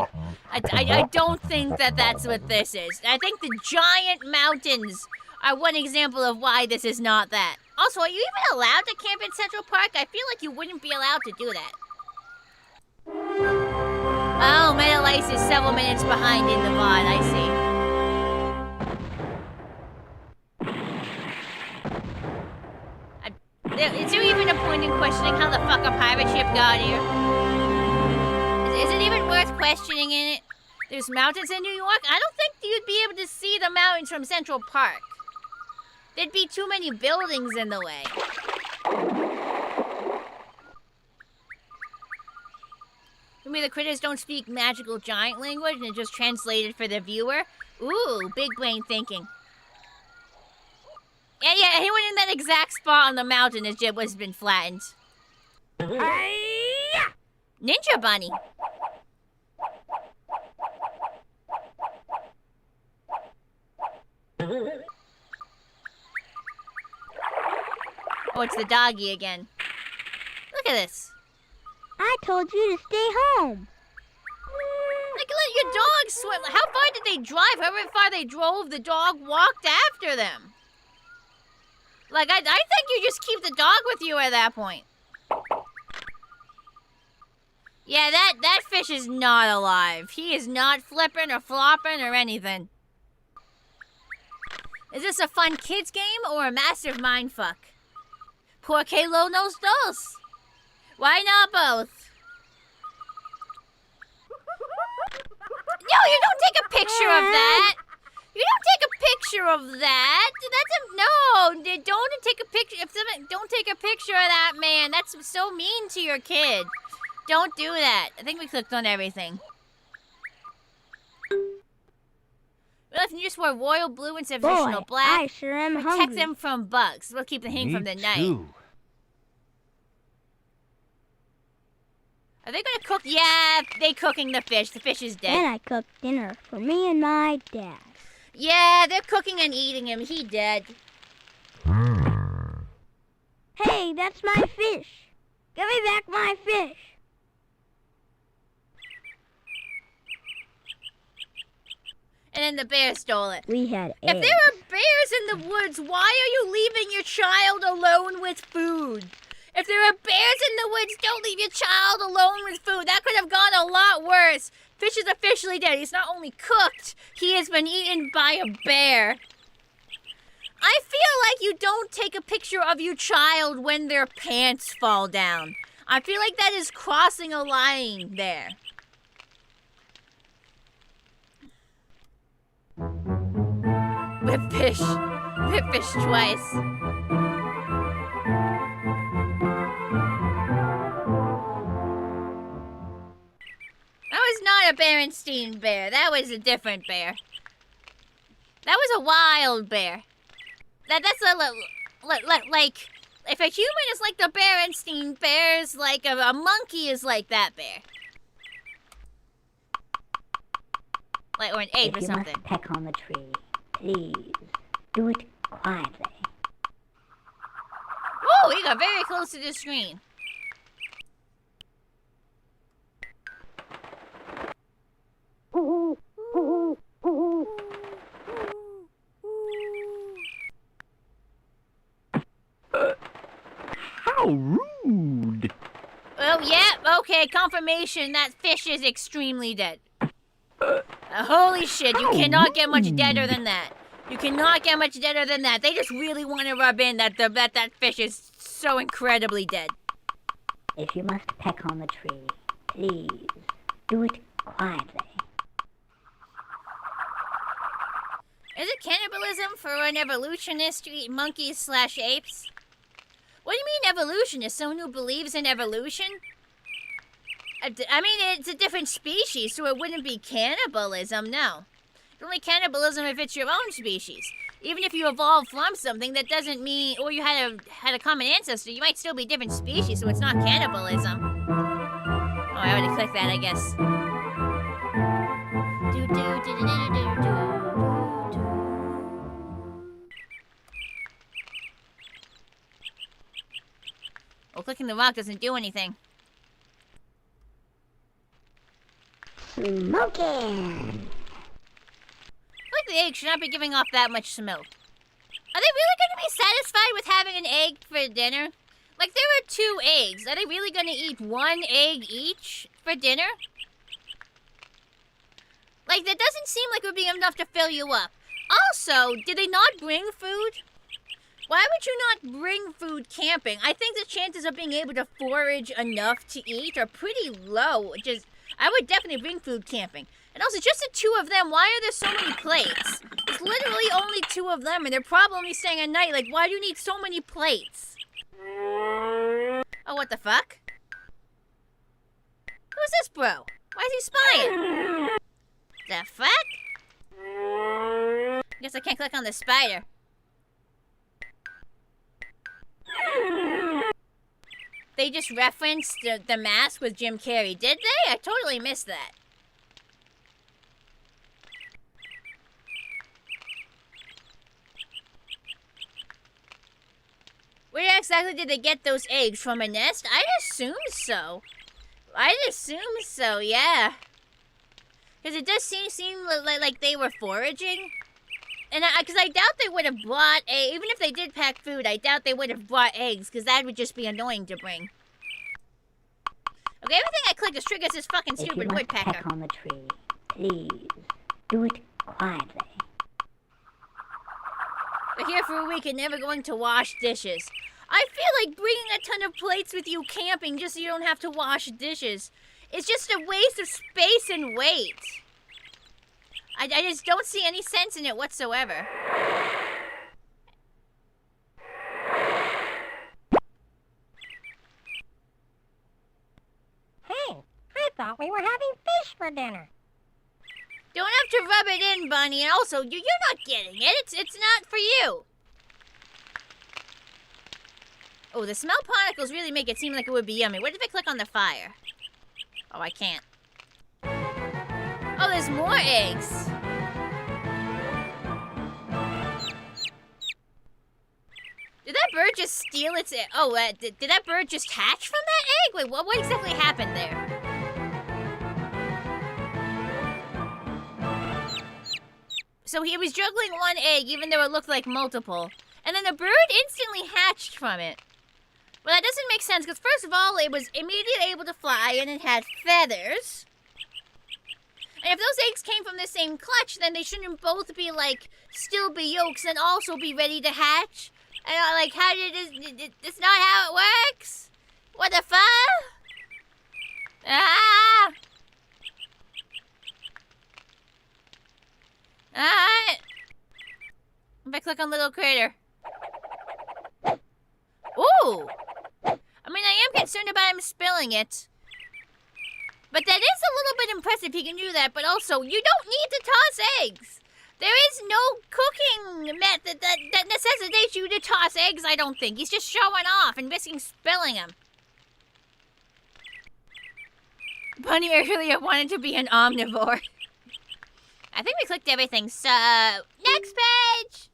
I don't think that that's what this is. I think the giant mountains are one example of why this is not that. Also, are you even allowed to camp in Central Park? I feel like you wouldn't be allowed to do that. Oh, Metal Ice is several minutes behind in the VOD, I see. Is there even a point in questioning how the fuck a pirate ship got here? Is it even worth questioning in it? There's mountains in New York? I don't think you'd be able to see the mountains from Central Park. There'd be too many buildings in the way. Maybe the critters don't speak magical giant language and it's just translated for the viewer? Ooh, big brain thinking. Yeah, anyone in that exact spot on the mountain has just been flattened. Ninja Bunny. Oh, it's the doggy again. Look at this. I told you to stay home. Like, let your dog swim. How far did they drive? However far they drove, the dog walked after them. Like, I think you just keep the dog with you at that point. Yeah, that fish is not alive. He is not flipping or flopping or anything. Is this a fun kids game or a massive mindfuck? Poor Kalo knows dos. Why not both? No, you don't take a picture of that. You don't take a picture of that. Don't take a picture. Don't take a picture of that man. That's so mean to your kid. Don't do that. I think we clicked on everything. Well, if you just wear royal blue instead of traditional black, I sure am protect hungry. them from bugs. We'll keep the heat from the night. Too. Are they gonna cook? Yeah, they cooking the fish. The fish is dead. Then I cooked dinner for me and my dad. Yeah, they're cooking and eating him. He dead. Hey, that's my fish. Give me back my fish. And then the bear stole it. We had If eggs. there are bears in the woods, why are you leaving your child alone with food? If there are bears in the woods, don't leave your child alone with food. That could have gone a lot worse. Fish is officially dead. He's not only cooked, he has been eaten by a bear. I feel like you don't take a picture of your child when their pants fall down. I feel like that is crossing a line there. Whipfish. Whipfish twice. That was not a Berenstein bear. That was a different bear. That was a wild bear. That's like, if a human is like the Berenstein bears, like a monkey is like that bear. Like, or an ape or something. If you must peck on the tree, please do it quietly. Oh, he got very close to the screen. How rude! Oh, yeah, okay, confirmation that fish is extremely dead. Holy shit, you cannot get much deader than that. You cannot get much deader than that. They just really want to rub in that that fish is so incredibly dead. If you must peck on the tree, please do it quietly. Is it cannibalism for an evolutionist to eat monkeys / apes? What do you mean evolutionist? Someone who believes in evolution? I mean, it's a different species, so it wouldn't be cannibalism, no. It's only cannibalism if it's your own species. Even if you evolved from something, that doesn't mean, or you had a common ancestor, you might still be different species, so it's not cannibalism. Oh, I already clicked that, I guess. Well, clicking the rock doesn't do anything. Smoking! I feel like the egg should not be giving off that much smoke. Are they really going to be satisfied with having an egg for dinner? Like, there are 2 eggs. Are they really going to eat 1 egg each for dinner? Like, that doesn't seem like it would be enough to fill you up. Also, did they not bring food? Why would you not bring food camping? I think the chances of being able to forage enough to eat are pretty low. I would definitely bring food camping. And also, just the 2 of them, why are there so many plates? There's literally only 2 of them, and they're probably only staying at night. Like, why do you need so many plates? Oh, what the fuck? Who's this bro? Why is he spying? The fuck? Guess I can't click on the spider. They just referenced the mask with Jim Carrey, did they? I totally missed that. Where exactly did they get those eggs? From a nest? I'd assume so. Yeah. Because it does seem like they were foraging. And because I doubt they would have brought even if they did pack food, I doubt they would have brought eggs, because that would just be annoying to bring. Okay, everything I click is triggers this fucking stupid woodpecker. If you must peck on the tree, please do it quietly. We're here for a week and never going to wash dishes. I feel like bringing a ton of plates with you camping just so you don't have to wash dishes. It's just a waste of space and weight. I just don't see any sense in it whatsoever. Hey, I thought we were having fish for dinner. Don't have to rub it in, Bunny. And also, you're not getting it. It's not for you. Oh, the smell particles really make it seem like it would be yummy. What if I click on the fire? Oh, I can't. Oh, there's more eggs. Did that bird just steal its egg? Oh, did that bird just hatch from that egg? Wait, what exactly happened there? So he was juggling 1 egg, even though it looked like multiple. And then the bird instantly hatched from it. Well, that doesn't make sense, because first of all, it was immediately able to fly, and it had feathers. And if those eggs came from the same clutch, then they shouldn't both be, like, still be yolks and also be ready to hatch. And like, how did this? It's not how it works. What the fuck? Ah! Alright. If I click on little critter. Ooh! I mean, I am concerned about him spilling it. But that is a little bit impressive he can do that, but also, you don't need to toss eggs. There is no cooking method that necessitates you to toss eggs, I don't think. He's just showing off and risking spilling them. Bunny earlier wanted to be an omnivore. I think we clicked everything, so... Next page!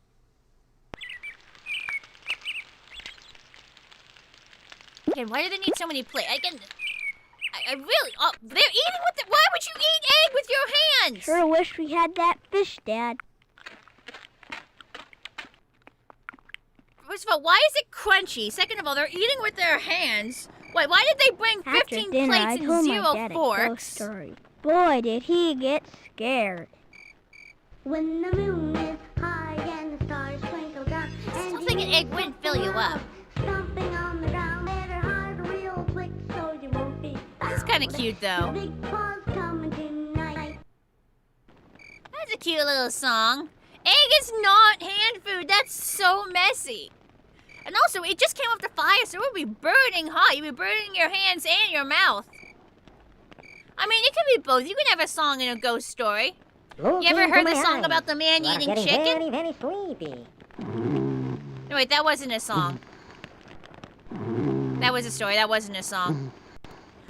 Again, why do they need so many plates? I really... Oh, they're eating with the... Why would you eat egg with your hands? Sure wish we had that fish, Dad. First of all, why is it crunchy? Second of all, they're eating with their hands. Wait, why did they bring 15 plates and 0 forks? Boy, did he get scared. When the moon is high and the stars twinkle down. I still think an egg wouldn't fill you up. Stomping on the ground, better hide real quick so you won't be found. This is kind of cute, though. Big paws coming tonight. That's a cute little song. Egg is not hand food. That's so messy. And also, it just came off the fire, so it would be burning hot. You'd be burning your hands and your mouth. I mean, it could be both. You can have a song in a ghost story. You ever heard the song about the man eating chicken? Very, very sleepy. No, wait, that wasn't a song. That was a story. That wasn't a song.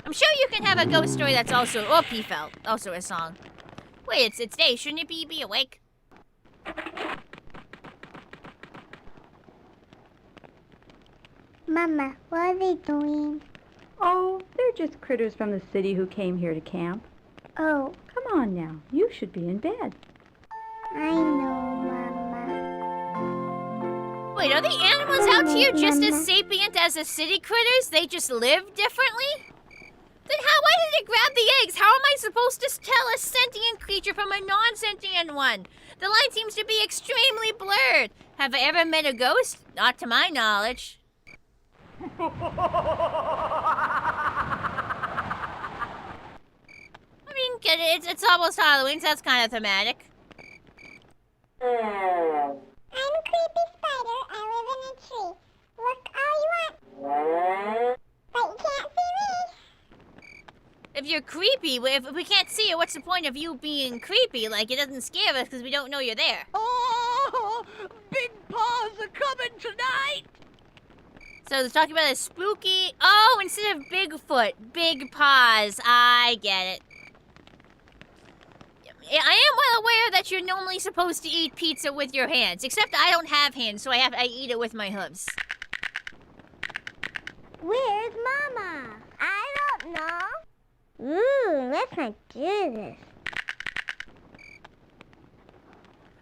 I'm sure you can have a ghost story that's also... Oh, he fell. Also a song. Wait, it's day. Shouldn't it be awake? Mama, what are they doing? Oh, they're just critters from the city who came here to camp. Oh, Come on now. You should be in bed. I know, Mama. Wait, are the animals out here just as sapient as the city critters? They just live differently? Then why did it grab the eggs? How am I supposed to tell a sentient creature from a non-sentient one? The line seems to be extremely blurred. Have I ever met a ghost? Not to my knowledge. I mean, it's almost Halloween, so that's kind of thematic. I'm a creepy spider. I live in a tree. Look all you want. But you can't see me. If you're creepy, if we can't see you, what's the point of you being creepy? Like, it doesn't scare us because we don't know you're there. Oh, big paws are coming tonight. So they're talking about a spooky... Oh, instead of Bigfoot, big paws. I get it. I am well aware that you're normally supposed to eat pizza with your hands, except I don't have hands, so I eat it with my hooves. Where's Mama? I don't know. Ooh, let's not do this.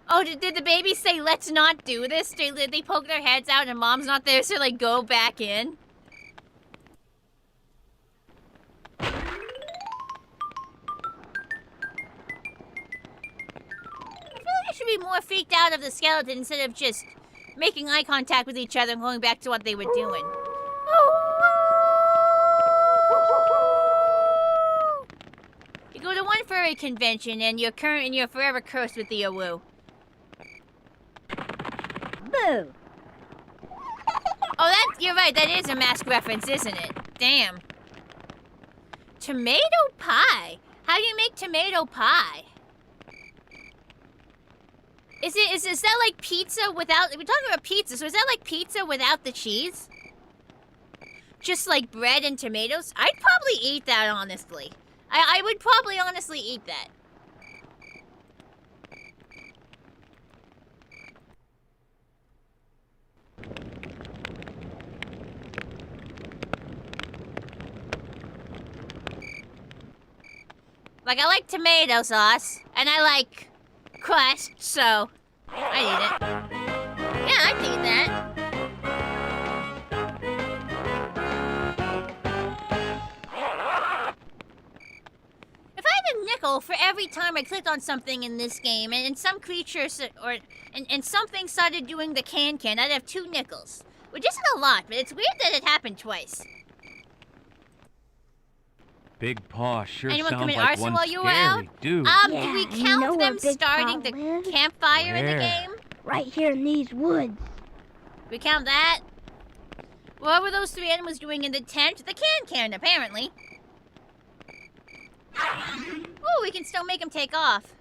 Oh, did the babies say, let's not do this? Did they poke their heads out and Mom's not there, so like go back in? I should be more freaked out of the skeleton instead of just making eye contact with each other and going back to what they were doing. You go to one furry convention and you're forever cursed with the awoo. Boo! Oh, you're right, that is a mask reference, isn't it? Damn. Tomato pie? How do you make tomato pie? Is that like pizza without... We're talking about pizza, so is that like pizza without the cheese? Just like bread and tomatoes? I'd probably eat that, honestly. I would probably honestly eat that. Like, I like tomato sauce, and I like crust, so I eat it. Yeah, I'd eat that. If I had a nickel, nickel for every time I clicked on something in this game, and some creatures and something started doing the can-can. I'd have 2 nickels, which isn't a lot, but it's weird that it happened twice. Big Paw sure Anyone sounds commit like arson one while you were out? scary dude. Do we count them starting the campfire in the Where? game? Right here in these woods. We count that? What were those 3 animals doing in the tent? The can-can, apparently. Ooh, we can still make them take off.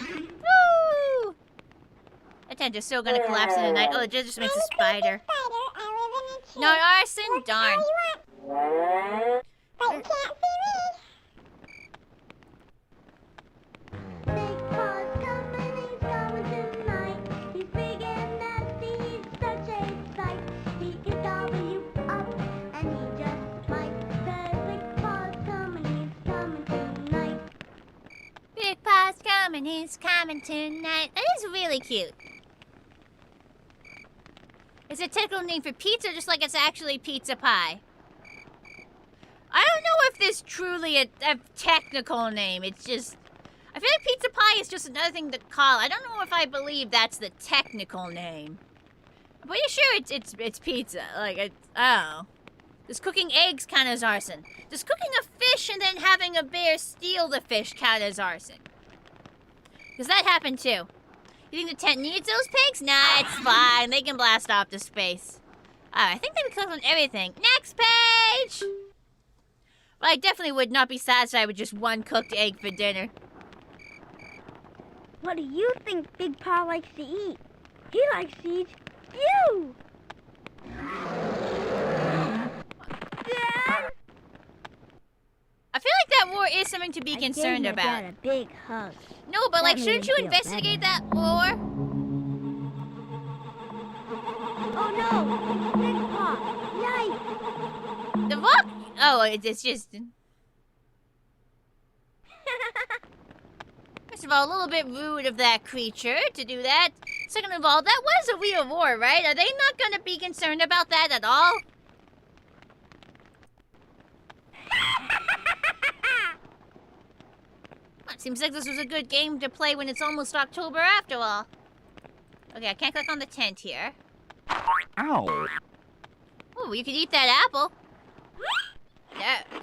Woo! That tent is so gonna collapse in the night. Oh, it just makes a spider. Not arson? Darn. But you can't see me. Big Paws coming, he's coming tonight. He's big and nasty, he's such a sight. He can gobble you up, and he just might. Says Big Paws coming, he's coming tonight. Big Paws coming, he's coming tonight. That is really cute. Is it a technical name for pizza, or just like it's actually pizza pie? I don't know if this truly a technical name. It's just... I feel like pizza pie is just another thing to call. I don't know if I believe that's the technical name. I'm pretty sure it's pizza. Like, oh. Does cooking eggs count as arson? Does cooking a fish and then having a bear steal the fish count as arson? Because that happened too. You think the tent needs those pigs? Nah, it's fine. They can blast off to space. I think they would click on everything. Next page! Well, I definitely would not be satisfied with just 1 cooked egg for dinner. What do you think Big Paw likes to eat? He likes to eat you! Dad? I feel like that war is something to be concerned about. I gave my dad a big hug. No, but like, That made shouldn't him you feel investigate better. that war? Oh no! Big Paw! Yikes! The what? Oh, it's just... First of all, a little bit rude of that creature to do that. Second of all, that was a real war, right? Are they not going to be concerned about that at all? It seems like this was a good game to play when it's almost October after all. Okay, I can't click on the tent here. Ow. Oh, you could eat that apple.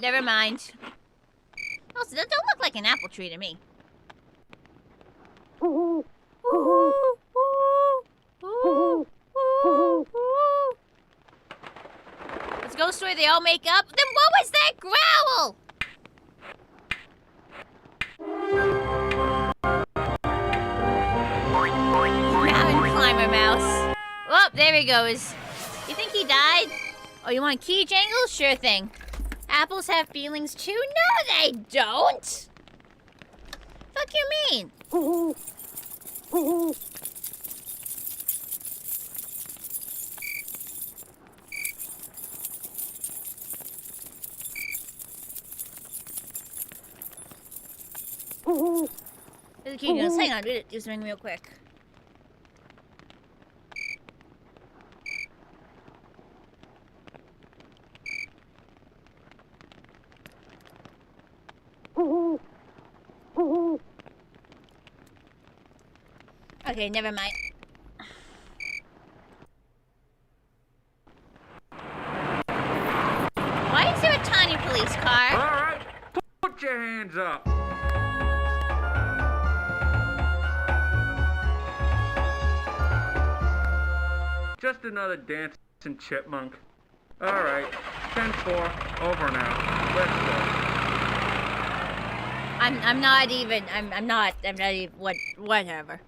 Never mind. Also, that don't look like an apple tree to me. Let's go story they all make up. Then what was that growl? Mountain climber mouse. Oh, there he goes. You think he died? Oh, you want key jangles? Sure thing. Apples have feelings too? No, they don't! Fuck you mean? There's a key jangles. Hang on, do something real quick. Okay, never mind. Why is there a tiny police car? All right, put your hands up. Just another dancing chipmunk. All right, 10-4, over now. Let's go. I'm not even, whatever.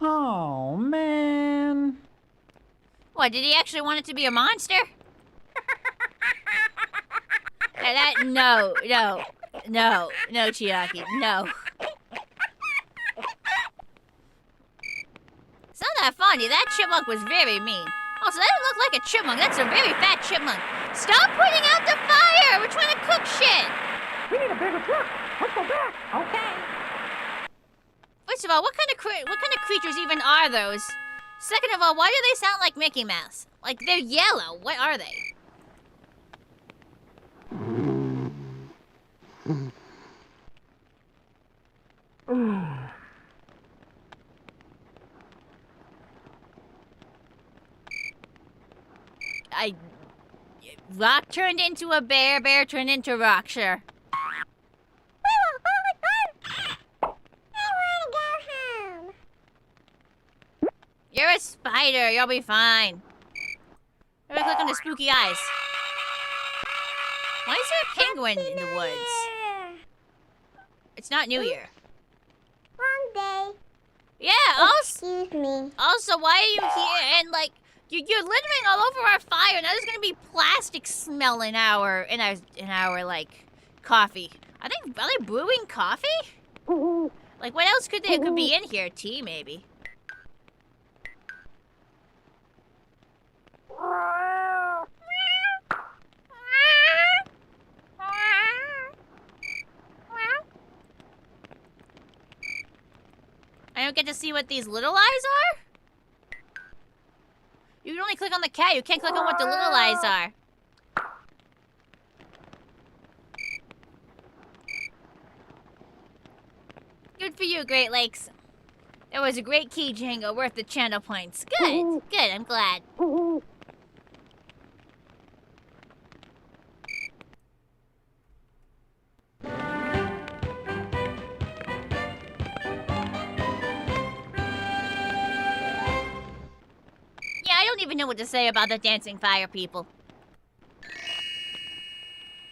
Oh, man. What, did he actually want it to be a monster? No, Chiaki, no. It's not that funny, that chipmunk was very mean. Also, that doesn't look like a chipmunk, that's a very fat chipmunk. Stop putting out the fire! We're trying to cook shit! We need a bigger truck. Let's go back. Okay. First of all, what kind of creatures even are those? Second of all, why do they sound like Mickey Mouse? Like, they're yellow. What are they? Rock turned into a bear, bear turned into rock, sure. You're a spider, you'll be fine. Let me click on the spooky eyes. Why is there a penguin in the woods? It's not New Year. Wrong day. Yeah, also, Excuse me. also, why are you here? And like, you're littering all over our fire. Now there's gonna be plastic smell in our like coffee. Are they brewing coffee? Like, what else could be in here? Tea, maybe. I don't get to see what these little eyes are? You can only click on the cat, you can't click on what the little eyes are. Good for you, Great Lakes. That was a great key, Django, worth the channel points. Good, good, I'm glad. I don't even know what to say about the dancing fire people.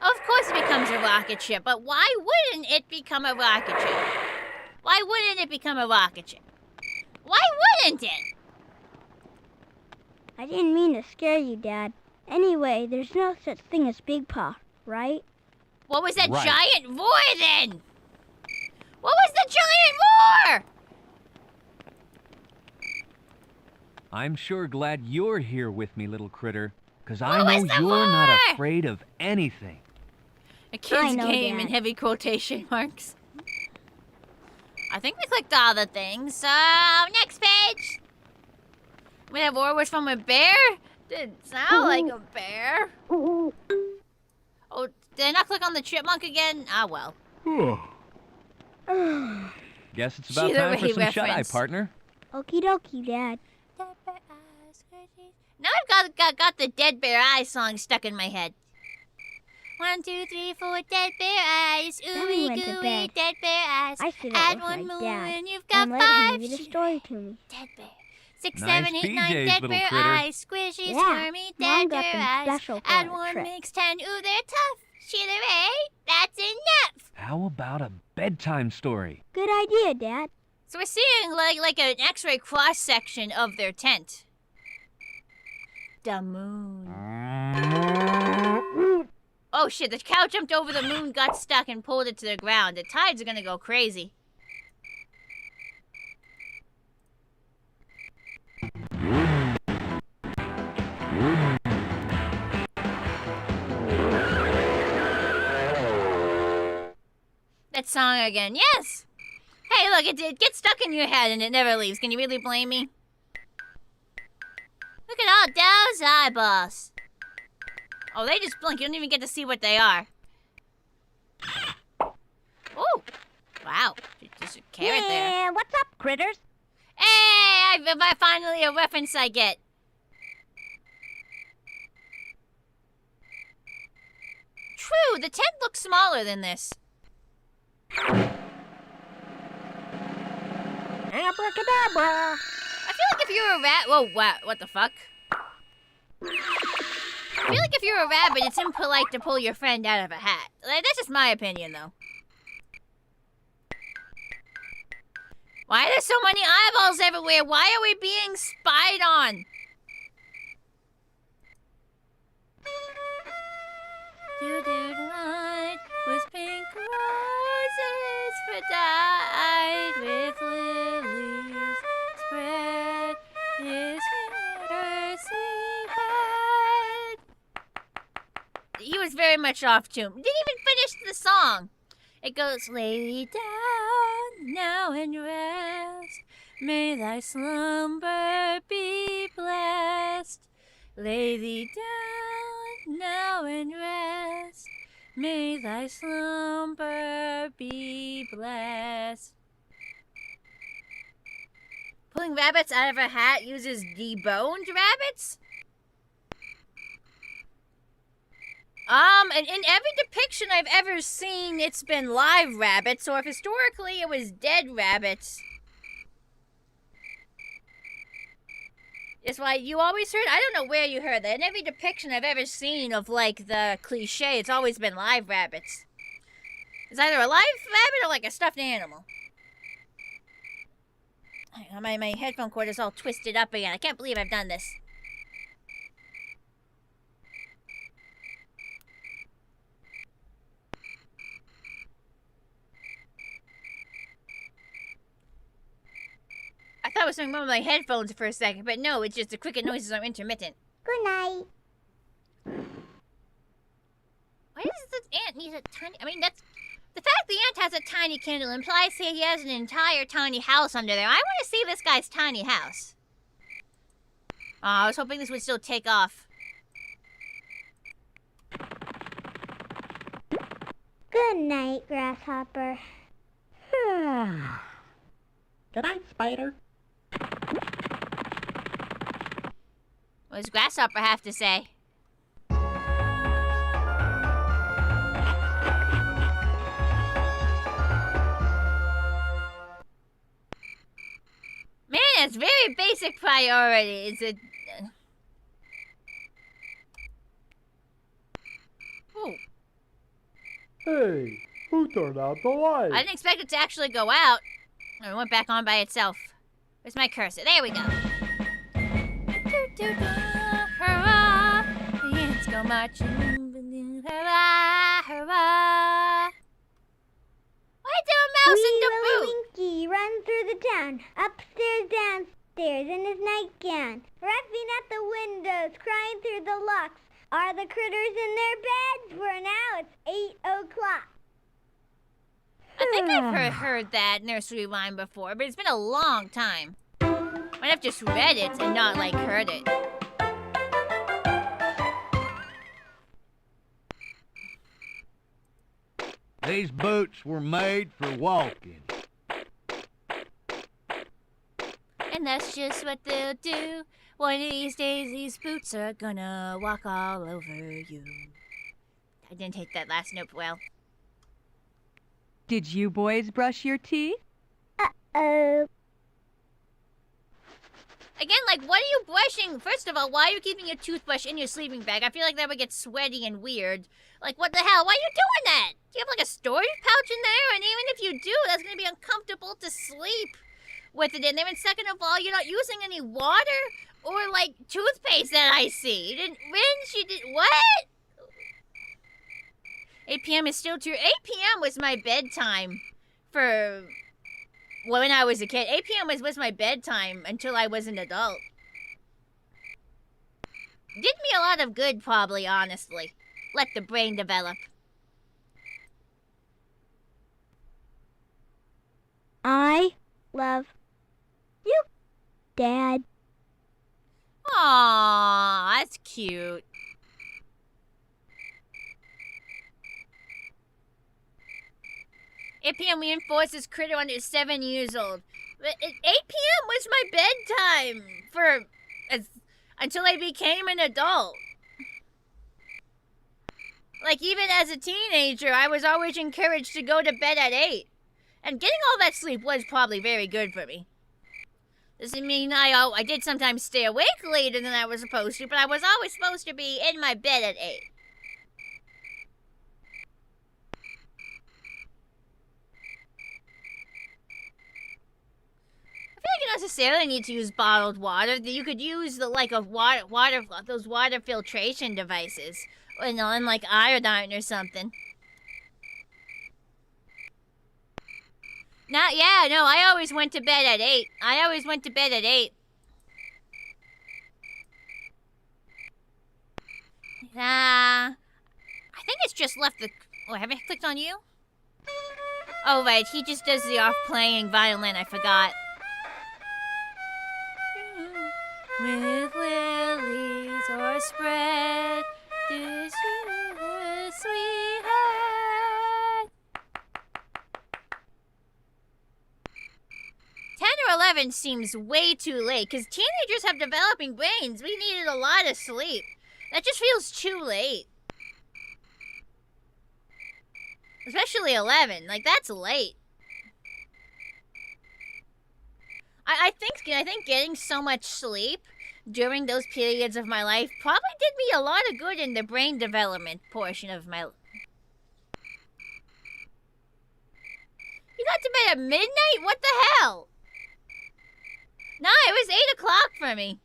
Of course it becomes a rocket ship, but why wouldn't it become a rocket ship? Why wouldn't it become a rocket ship? Why wouldn't it? I didn't mean to scare you, Dad. Anyway, there's no such thing as Big Paw, right? What was that Right. giant roar then? What was the giant roar? I'm sure glad you're here with me, little critter. Because What I was know the you're not roar? afraid of anything. A kid's know, game in Dad. heavy quotation marks. I think we clicked all the things. So, next page. We have roar was from a bear? Didn't sound like a bear. Oh, did I not click on the chipmunk again? Ah, well. Guess it's about She's a time for Ray some shut-eye, reference. partner. Okie dokie, Dad. Now I've got the Dead Bear Eyes song stuck in my head. 1, 2, 3, 4, dead bear eyes. Daddy Ooey went to gooey, bed. dead bear eyes. I sit Add up with one my more dad and you've got and let him 5 read a sheep. story to me. Dead bear. 6, Nice 7, 8, 9, PJs, dead little bear critter. eyes. Squishy, Yeah, squirmy, Mom dead got bear them eyes. special for Add our 1 trip. makes 10. Ooh, they're tough. Cheater, eh? That's enough. How about a bedtime story? Good idea, Dad. So we're seeing like an X-ray cross section of their tent. The moon. Oh shit, the cow jumped over the moon, got stuck, and pulled it to the ground. The tides are gonna go crazy. That song again, yes! Hey, look, it gets stuck in your head and it never leaves. Can you really blame me? Look at all those eyeballs. Oh, they just blink. You don't even get to see what they are. Oh, wow. There's a carrot there. Yeah, what's up, critters? Hey, I finally a reference I get. True, the tent looks smaller than this. Abracadabra. I feel like if you're a rat... Whoa, what the fuck? I feel like if you're a rabbit, it's impolite to pull your friend out of a hat. Like, that's just my opinion, though. Why are there so many eyeballs everywhere? Why are we being spied on? Light with pink roses for dyed with lilies spread his mercy head. He was very much off tune. Didn't even finish the song. It goes, lay thee down now and rest. May thy slumber be blessed. Lay thee down now and rest. May thy slumber be blessed. Pulling rabbits out of a hat uses deboned rabbits? And in every depiction I've ever seen, it's been live rabbits, or if historically it was dead rabbits. It's like you always heard, I don't know where you heard that. In every depiction I've ever seen of, like, the cliche, it's always been live rabbits. It's either a live rabbit or, like, a stuffed animal. My headphone cord is all twisted up again. I can't believe I've done this. I thought it was something wrong with my headphones for a second, but no, it's just the cricket noises are intermittent. Good night. Why does this ant need a tiny... I mean, that's... The fact the ant has a tiny candle implies he has an entire tiny house under there. I want to see this guy's tiny house. Oh, I was hoping this would still take off. Good night, Grasshopper. Good night, Spider. What does Grasshopper have to say? Man, that's very basic priorities. Ooh. Hey, who turned out the light? I didn't expect it to actually go out. It went back on by itself. Where's my cursor? There we go. Hurrah! The ants go marching. Hurrah! Hurrah! Why do a mouse in the boot? Winky run through the town, upstairs, downstairs in his nightgown, rapping at the windows, crying through the locks. Are the critters in their beds? For now it's 8 o'clock. I think I've heard that nursery rhyme before, but it's been a long time. Might have just read it and not, like, heard it. These boots were made for walking. And that's just what they'll do. One of these days, these boots are gonna walk all over you. I didn't take that last note well. Did you boys brush your teeth? Uh-oh. Again, like, what are you brushing? First of all, why are you keeping your toothbrush in your sleeping bag? I feel like that would get sweaty and weird. Like, what the hell? Why are you doing that? Do you have, like, a storage pouch in there? And even if you do, that's gonna be uncomfortable to sleep with it in there. And second of all, you're not using any water or, like, toothpaste that I see. You didn't rinse, you did what? 8 p.m. is still too... 8 p.m. was my bedtime for... when I was a kid. 8 p.m. was my bedtime until I was an adult. Did me a lot of good, probably, honestly. Let the brain develop. I love you, Dad. Aww, that's cute. PM reinforces critter under 7 years old. But 8 p.m. was my bedtime until I became an adult. Like, even as a teenager, I was always encouraged to go to bed at 8. And getting all that sleep was probably very good for me. Doesn't mean I did sometimes stay awake later than I was supposed to, but I was always supposed to be in my bed at 8. I feel like you don't necessarily need to use bottled water. You could use those water filtration devices, and like iodine or something. No, I always went to bed at 8. I think it's just left the... Oh, have I clicked on you? Oh, right, he just does the off-playing violin, I forgot. With lilies or spread this sweetheart. 10 or 11 seems way too late, because teenagers have developing brains. We needed a lot of sleep. That just feels too late. Especially 11. Like, that's late. I think getting so much sleep during those periods of my life probably did me a lot of good in the brain development portion of my... You got to bed at midnight? What the hell? No, it was 8 o'clock for me.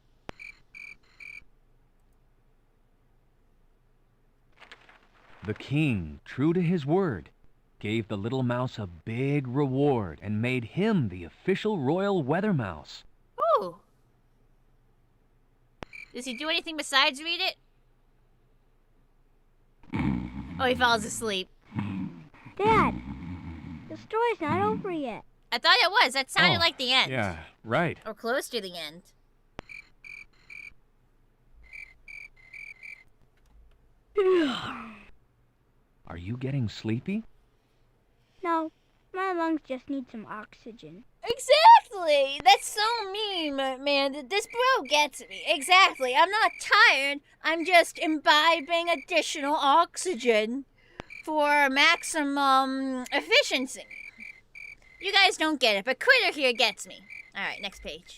The king, true to his word, gave the little mouse a big reward and made him the official royal weather mouse. Ooh. Does he do anything besides read it? Oh, he falls asleep. Dad, the story's not over yet. I thought it was. That sounded like the end. Yeah, right. Or close to the end. Are you getting sleepy? No, my lungs just need some oxygen. Exactly! That's so mean, man. This bro gets me. Exactly. I'm not tired. I'm just imbibing additional oxygen for maximum efficiency. You guys don't get it, but Critter here gets me. Alright, next page.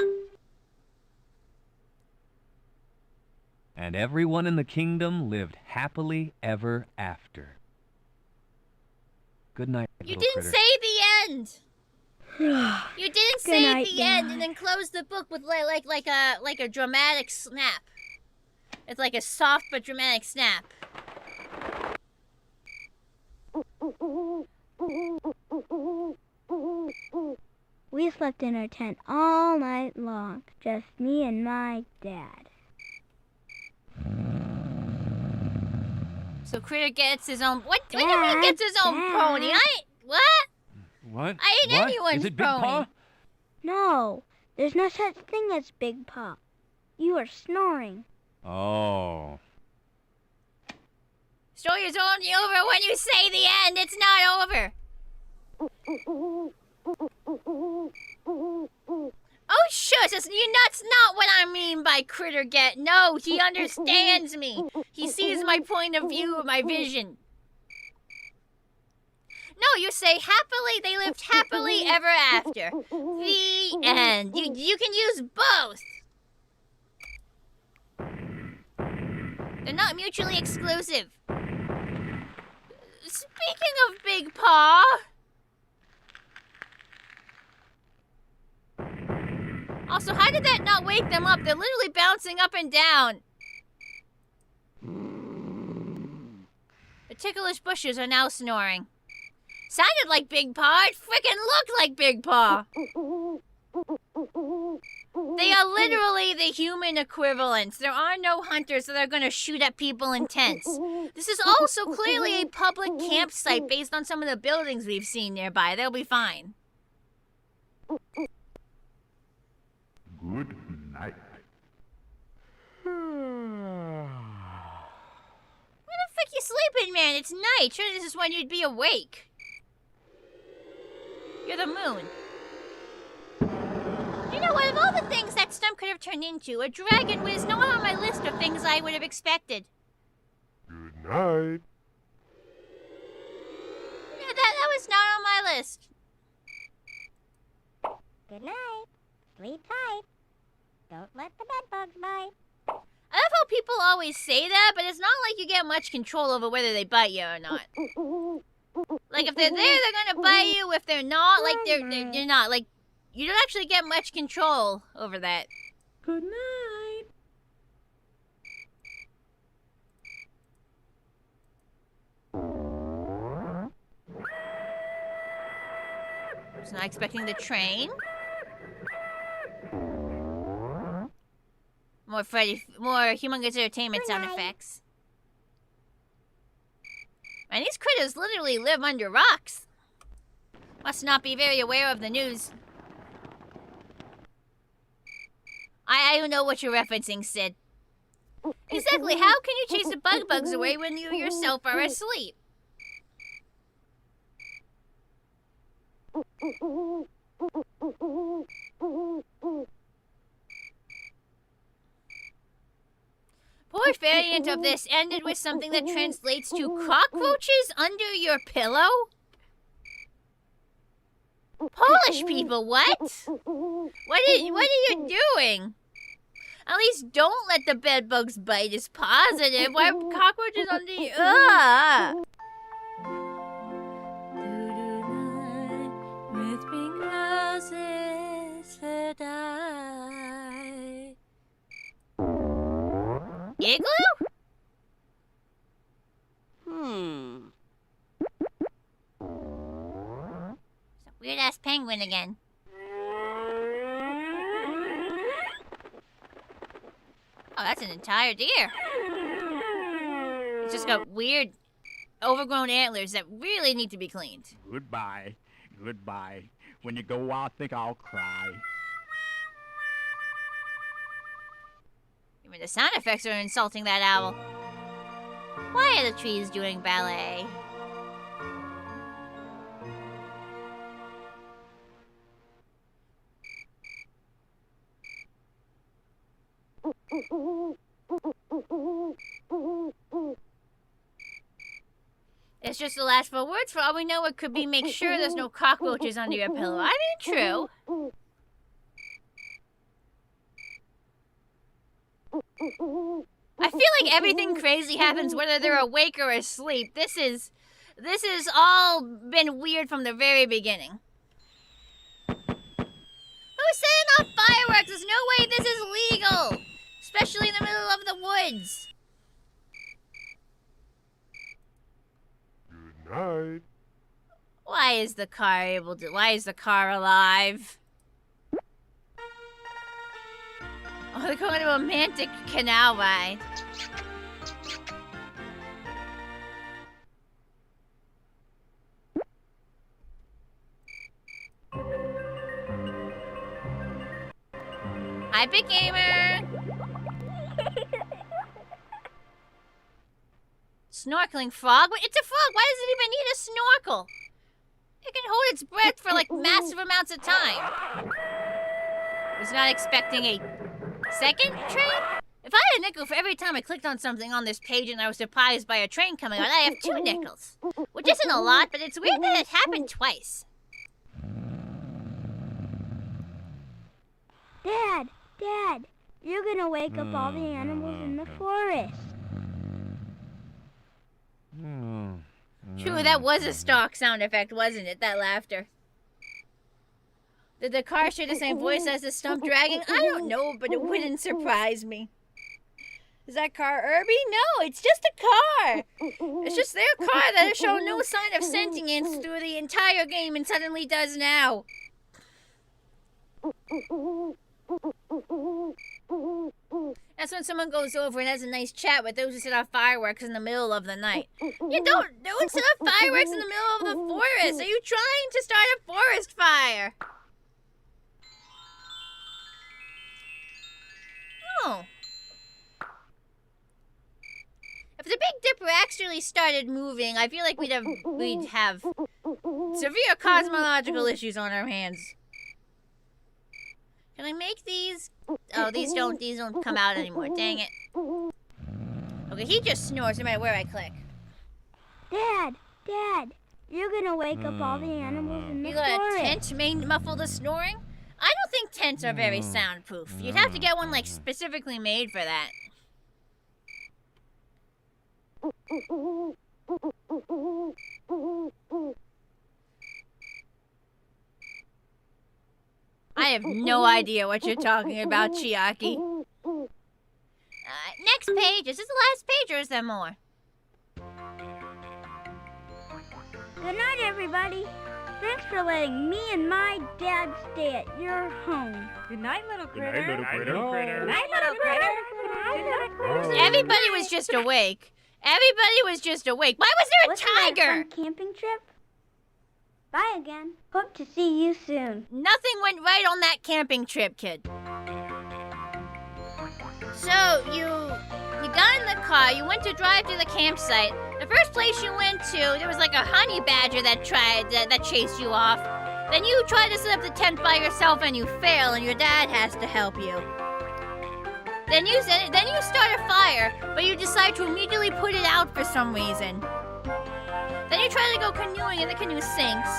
And everyone in the kingdom lived happily ever after. Good night, You little didn't critter. say the end! You didn't say night, the end Dad. and then close the book with like a dramatic snap. It's like a soft but dramatic snap. We slept in our tent all night long, just me and my dad. So Critter gets his own... What do you mean he gets his own pony? What? What? I ain't What? anyone's Is it Big pony. Paw? No, there's no such thing as Big Paw. You are snoring. Oh. Story is only over when you say the end. It's not over. Oh, shush. That's not what I mean by Critter get. No, he understands me. He sees my point of view, my vision. No, you say happily, they lived happily ever after. The end. You can use both. They're not mutually exclusive. Speaking of Big Paw... Also, how did that not wake them up? They're literally bouncing up and down. The ticklish bushes are now snoring. Sounded like Big Paw. It frickin' looked like Big Paw. They are literally the human equivalents. There are no hunters that are gonna shoot at people in tents. This is also clearly a public campsite based on some of the buildings we've seen nearby. They'll be fine. Good night. Where the frick you sleeping, man? It's night. Sure, this is when you'd be awake. You're the moon. You know what? Of all the things that stump could have turned into, a dragon was not on my list of things I would have expected. Good night. Yeah, that was not on my list. Good night. Sleep tight. Don't let the bed bugs bite. I love how people always say that, but it's not like you get much control over whether they bite you or not. Like, if they're there, they're gonna bite you. If they're not, like, they're not. Like, you don't actually get much control over that. Good night. I was not expecting the train. More humongous entertainment sound effects. And these critters literally live under rocks. Must not be very aware of the news. I don't know what you're referencing, Sid. Exactly, how can you chase the bugs away when you yourself are asleep? Poor variant of this ended with something that translates to cockroaches under your pillow? Polish people, what? What are you doing? At least don't let the bedbugs bite is positive. Why cockroaches under you? Ugh! With pink roses to die. Igloo? Weird ass penguin again. Oh, that's an entire deer. It's just got weird, overgrown antlers that really need to be cleaned. Goodbye. Goodbye. When you go, I think I'll cry. Even the sound effects are insulting that owl. Why are the trees doing ballet? It's just the last 4 words. For all we know, it could be make sure there's no cockroaches under your pillow. I mean, true. I feel like everything crazy happens whether they're awake or asleep. This is all been weird from the very beginning. Who's setting off fireworks? There's no way this is legal. Especially in the middle of the woods. Good night. Why is the car alive? Oh, they're going on a romantic canal ride. Hi, Big Gamer! Snorkeling frog? Wait, it's a frog! Why does it even need a snorkel? It can hold its breath for like massive amounts of time. Was not expecting a second train? If I had a nickel for every time I clicked on something on this page and I was surprised by a train coming out, I have 2 nickels. Which isn't a lot, but it's weird that it happened twice. Dad, you're gonna wake up all the animals in the forest. True, that was a stock sound effect, wasn't it? That laughter. Did the car share the same voice as the stump dragging? I don't know, but it wouldn't surprise me. Is that car Irby? No, it's just a car. It's just their car that has shown no sign of sentience through the entire game and suddenly does now. That's when someone goes over and has a nice chat with those who set off fireworks in the middle of the night. You don't set off fireworks in the middle of the forest. Are you trying to start a forest fire? Oh. If the Big Dipper actually started moving, I feel like we'd have severe cosmological issues on our hands. Can I make these? Oh, these don't come out anymore. Dang it. Okay, he just snores no matter where I click. Dad, you're gonna wake up all the animals in the forest. You got a tent may muffle the snoring? I don't think tents are very soundproof. You'd have to get one like specifically made for that. I have no idea what you're talking about, Chiaki. Next page. Is this the last page or is there more? Good night, everybody. Thanks for letting me and my dad stay at your home. Good night, little critter. Good night, little critter. Good night, little critter. Everybody was just awake. Everybody was just awake. Why was there a tiger? That fun camping trip? Bye again. Hope to see you soon. Nothing went right on that camping trip, kid. So, you got in the car, you went to drive to the campsite. The first place you went to, there was like a honey badger that chased you off. Then you tried to set up the tent by yourself and you fail and your dad has to help you. Then you start a fire, but you decide to immediately put it out for some reason. Then you try to go canoeing and the canoe sinks.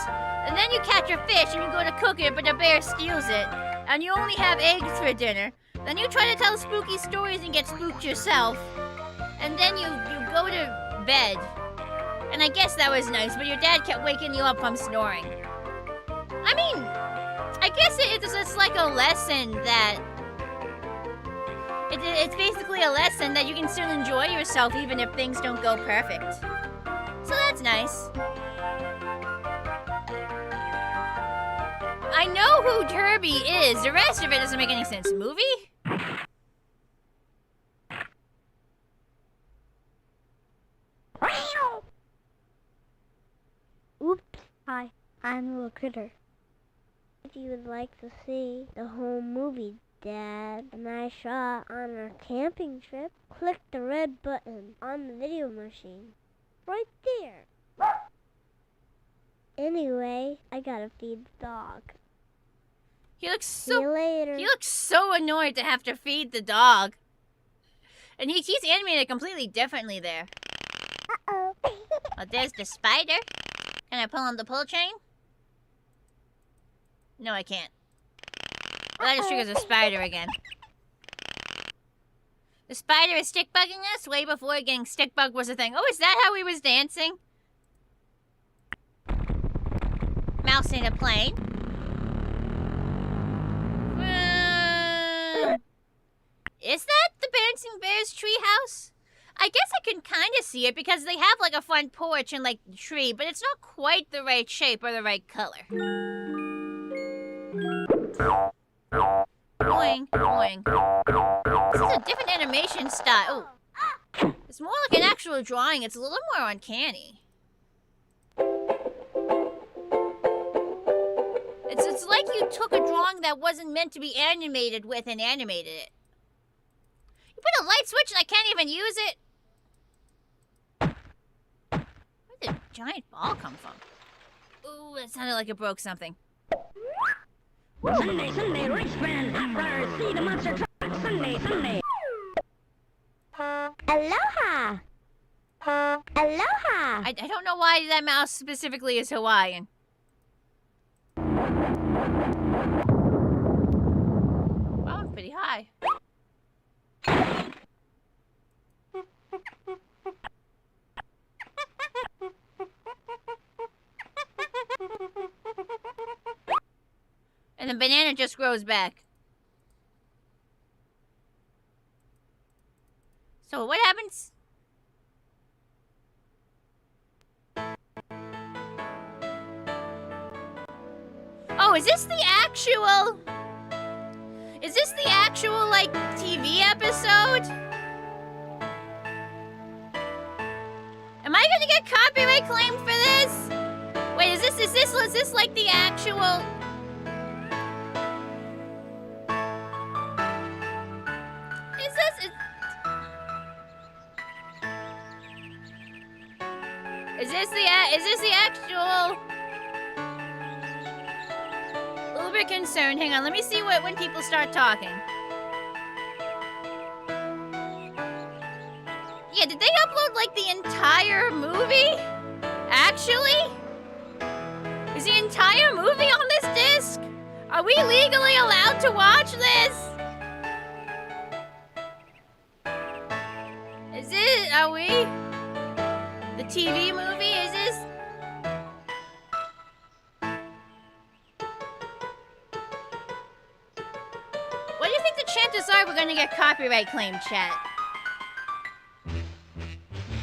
And then you catch a fish and you go to cook it, but the bear steals it. And you only have eggs for dinner. Then you try to tell spooky stories and get spooked yourself. And then you go to bed. And I guess that was nice, but your dad kept waking you up from snoring. I mean, I guess it's like a lesson that... It's basically a lesson that you can still enjoy yourself even if things don't go perfect. So that's nice. I know who Derby is. The rest of it doesn't make any sense. Movie? Oops. Hi, I'm Little Critter. If you would like to see the whole movie Dad and I shot on our camping trip, click the red button on the video machine. Right there. Anyway, I gotta feed the dog. He looks See you later. He looks so annoyed to have to feed the dog. And he's animated completely differently there. Uh-oh. Oh, there's the spider. Can I pull on the pull chain? No, I can't. Well, that just triggers a spider again. The spider is stick bugging us way before getting stick bug was a thing. Oh, is that how he was dancing? Mouse in a plane. Is that the Bouncing Bear's treehouse? I guess I can kind of see it because they have like a front porch and like the tree, but it's not quite the right shape or the right color. Boing, boing. This is a different animation style. Ooh. It's more like an actual drawing. It's a little more uncanny. It's like you took a drawing that wasn't meant to be animated with and animated it. You put a light switch and I can't even use it. Where did the giant ball come from? Ooh, it sounded like it broke something. Sunday, Sunday, race fan, hot runners, see the monster truck, Sunday, Sunday. Aloha! Aloha! I don't know why that mouse specifically is Hawaiian. Wow, I'm pretty high. And the banana just grows back. So what happens? Oh, is this the actual... Is this the actual, like, TV episode? Am I gonna get copyright claimed for this? Wait, is this like the actual... Is this the actual... A little bit concerned. Hang on, let me see when people start talking. Yeah, did they upload, like, the entire movie? Actually? Is the entire movie on this disc? Are we legally allowed to watch this? Is it... Are we... The TV movie, is this? What do you think the chances are we're gonna get copyright claim, chat?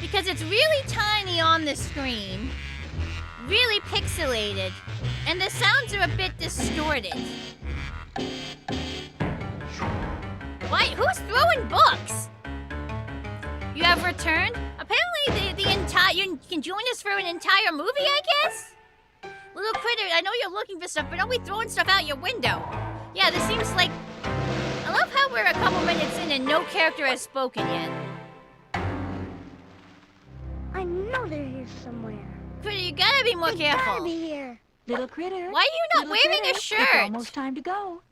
Because it's really tiny on the screen, really pixelated, and the sounds are a bit distorted. Why? Who's throwing books? You have returned? Apparently the entire... You can join us for an entire movie, I guess? Little Critter, I know you're looking for stuff, but don't be throwing stuff out your window. Yeah, this seems like... I love how we're a couple minutes in and no character has spoken yet. I know they're here somewhere. Critter, you gotta be more careful. Gotta be here. Little Critter. Why are you not wearing a shirt? It's almost time to go.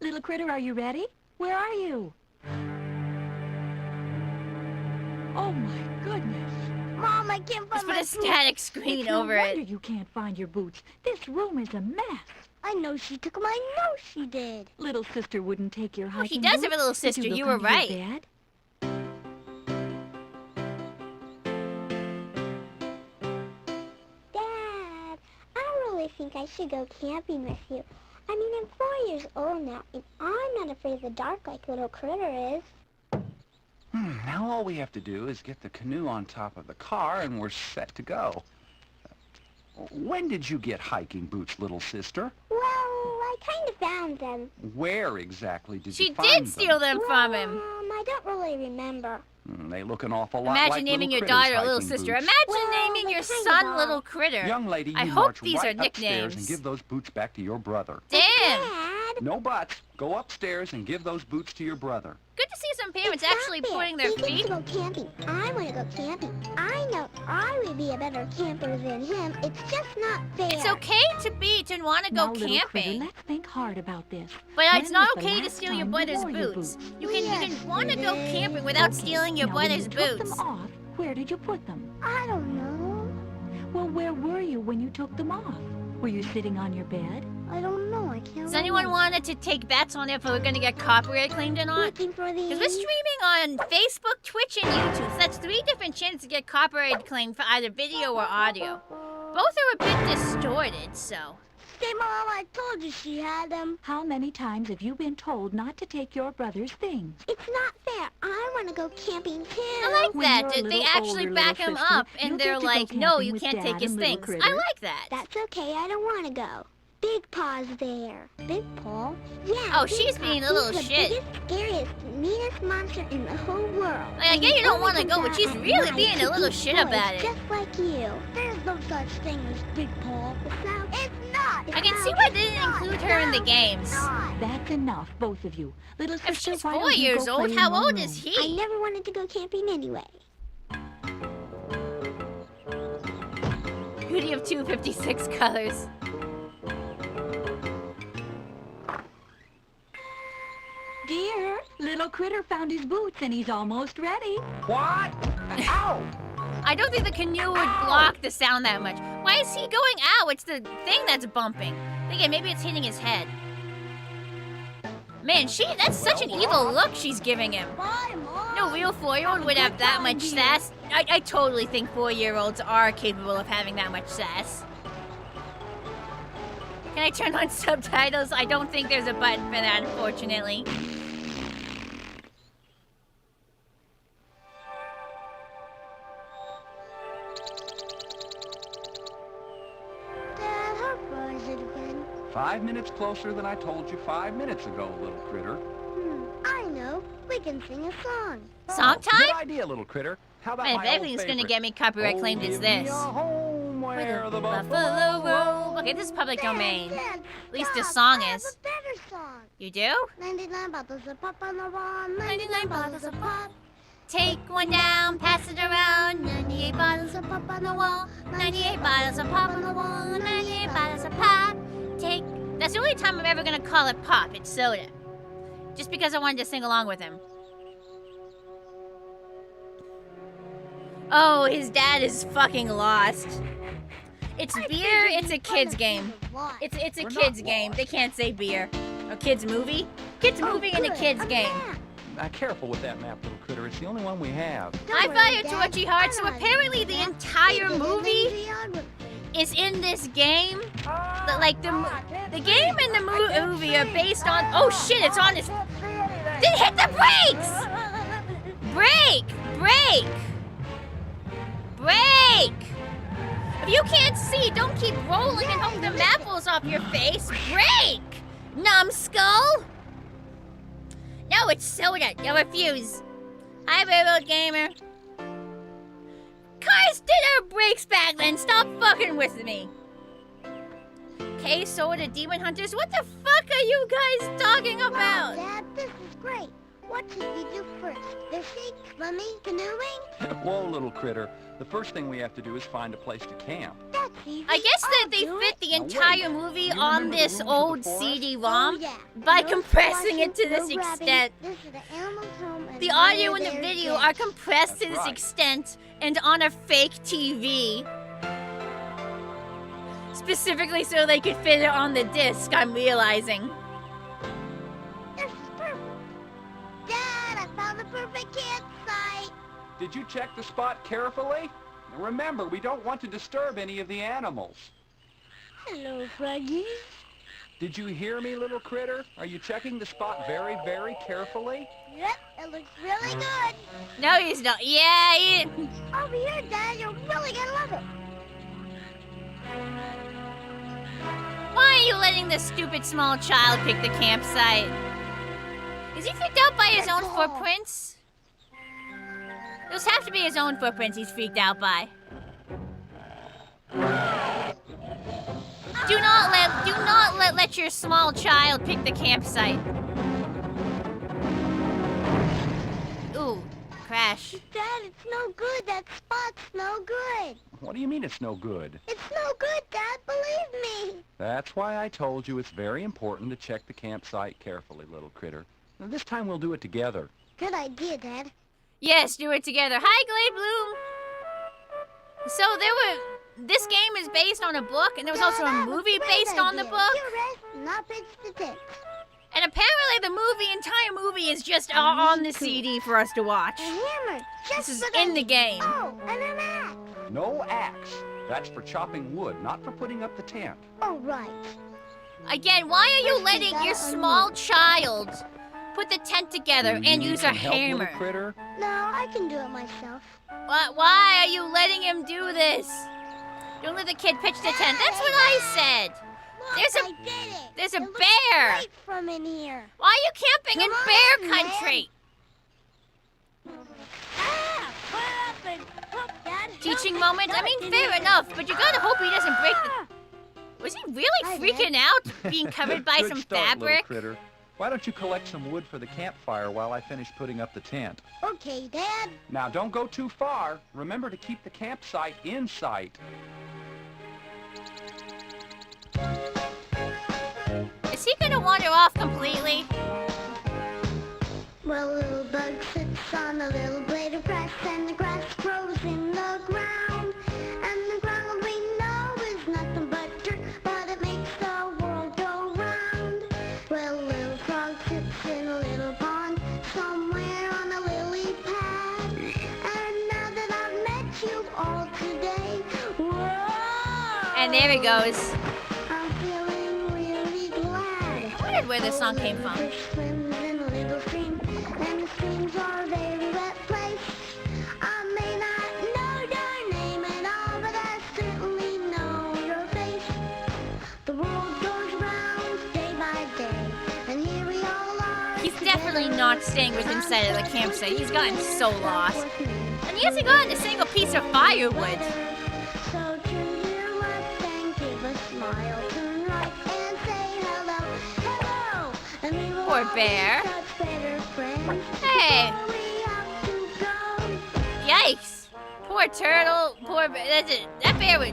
Little Critter, are you ready? Where are you? Oh my goodness. Mom, I can't find Just put my a static screen over No wonder it. you can't find your boots. This room is a mess. I know she took them. I know she did. Little sister wouldn't take your Oh, hiking he does boots. have a little Did sister. look You were under your right. bed? Dad, I really think I should go camping with you. I mean, I'm 4 years old now, and I'm not afraid of the dark like little Critter is. Now all we have to do is get the canoe on top of the car and we're set to go. When did you get hiking boots, little sister? Well, I kind of found them. Where exactly did She you find them? did steal them from him. I don't really remember. They look an awful lot Imagine like naming your little Critter's daughter Little hiking Sister. boots. Imagine Well, naming they your kind son of are. Little Critter. Young lady, you I hope march these right are upstairs and nicknames. give those boots back to your brother. Damn! Dad, No buts. Go upstairs and give those boots to your brother. Good to see some parents it's actually not fair. putting their He gets feet. to go camping. I want to go camping. I know I would be a better camper than him. It's just not fair. It's okay to want to go Now, little critter, camping, let's think hard about this. but When it's not was the okay to last steal your time brother's wore your boots. boots? You can Yes, want to it go is. camping without stealing your Now, when brother's you took boots. them off, where did you put them? I don't know. Well, where were you when you took them off? Were you sitting on your bed? I don't know. I can't Does anyone remember. wanted to take bets on if we're going to get copyright claimed or not? Looking for Because we're these? streaming on Facebook, Twitch, and YouTube. So that's 3 different channels to get copyright claimed for either video or audio. Both are a bit distorted, so. Say, Mom, I told you she had them. How many times have you been told not to take your brother's things? It's not fair. I want to go camping too. I like When that. you're a They little actually older, back little him sister, up, and you'll they're get to go like, no, camping you with can't Dad take his and little things. critter. I like that. That's okay. I don't want to go. Big Paw's there. Big Paw? Yeah. Oh, Big she's Paw. being a little He's shit. the biggest, scariest, meanest monster in the whole world. Like, I get you don't want to go, but she's really being a little shit about it. Just like you. There's no such thing as Big Paw. It's not. I can see why they didn't include her in the games. That's enough, both of you. Little If sister, she's why 4 don't you years go old, play in how your old room? is I he? never wanted to go camping anyway. Beauty of 256 colors. Dear, little critter found his boots and he's almost ready. What? Ow! I don't think the canoe would block the sound that much. Why is he going ow? It's the thing that's bumping. Again, maybe it's hitting his head. Man, that's such an evil look she's giving him. Bye, Mom. No real 4-year-old would have that much sass. I totally think 4-year-olds are capable of having that much sass. Can I turn on subtitles? I don't think there's a button for that, unfortunately. Dad, how far is it again? 5 minutes closer than I told you 5 minutes ago, little critter. I know. We can sing a song. Song Good time? idea, little critter. How about Man, my if old everything's gonna favorite? get me copyright claimed, it's Oh, give me this. a home where the Buffalo roam. Okay, this is public domain. Dad, At least the stop. song I have is. a better song. You do? 99 bottles of pop on the wall. 99 bottles of pop. Take one down, pass it around. 98 bottles of pop on the wall. 98 bottles of pop on the wall. 98 bottles of pop. Take. That's the only time I'm ever gonna call it pop. It's soda. Just because I wanted to sing along with him. Oh, his dad is fucking lost. It's beer. It's a kid's game. It's a kid's game. They can't say beer. A kid's movie. Kids movie and a kid's game. Careful with that map, little critter. It's the only one we have. I fire Torchy Heart, so apparently the entire movie is in this game. The game and the movie are based on. Oh shit! It's on this. Then hit the brakes! Brake! If you can't see, don't keep rolling and hope the map falls off your face. Brake! Numbskull! No, it's soda. I refuse. Hi, Railroad Gamer. Cars did our brakes back then. Stop fucking with me. K-Soda Demon Hunters, what the fuck are you guys talking about? Dad, this is great. What should we do first? Fishing, swimming, canoeing? Whoa, little critter. The first thing we have to do is find a place to camp. That's easy. I guess that they fit the entire movie on this old CD-ROM by compressing it to this extent. This is the animal's home and The audio and the they're video dead. are compressed to That's this right. extent and on a fake TV. Specifically so they could fit it on the disc, I'm realizing. This is perfect. Dad, I found the perfect campsite. Did you check the spot carefully? Remember, we don't want to disturb any of the animals. Hello, Froggy. Did you hear me, little critter? Are you checking the spot very, very carefully? Yep, it looks really good. No, he's not. Yeah, he... Over here, Dad, you're really gonna love it. Why are you letting this stupid small child pick the campsite? Is he freaked out by his own footprints? Those have to be his own footprints he's freaked out by. Do not let your small child pick the campsite. Ooh, crash. Dad, it's no good. That spot's no good. What do you mean it's no good? It's no good, Dad. Believe me. That's why I told you it's very important to check the campsite carefully, little critter. Now, this time we'll do it together. Good idea, Dad. Yes, do it together. Hi, Glade Bloom. So this game is based on a book, and there was also a movie based on the book. You rest, not pitch the ticks. And apparently the entire movie is just on the CD for us to watch. A hammer, just This is for in the game. Oh, and an axe. No axe. That's for chopping wood, not for putting up the tent. Oh, right. Again, why are you letting your small child put the tent together Do you and need use a some help, little hammer? critter? No, I can do it myself. Why are you letting him do this? Don't let the kid pitch the tent. That's what I said. Look, There's a I did it. There's a It looks bear. great from in here. Why are you camping in Come bear on, man. country? Ah, what happened? Look, Dad, Teaching help moment? me. I mean, fair enough, but you gotta hope he doesn't break the... Was he really Hi, freaking out being covered by Good some start, fabric? Little critter. Why don't you collect some wood for the campfire while I finish putting up the tent? Okay, Dad. Now, don't go too far. Remember to keep the campsite in sight. Is he gonna wander off completely? Well, a little bug sits on a little blade of grass, and the grass grows in the ground. And the ground we know is nothing but dirt, but it makes the world go round. Well, a little frog sits in a little pond, somewhere on a lily pad. And now that I've met you all today, whoa! And there he goes. I'm feeling really glad. I wondered where this song came from. Fish swims in a little stream, and the streams are a very wet place. I may not know your name at all, but I certainly know your face. The world goes round day by day, and here we all are. He's definitely not staying with inside of the campsite. He's gotten so lost. And he hasn't gotten a single piece of firewood. So turn your left and give a smile. Turn right and say hello, hello. And we will Poor all be bear. such better friends. Hey. Before we have to go. Yikes. Poor turtle. Poor bear. That's it. That bear was...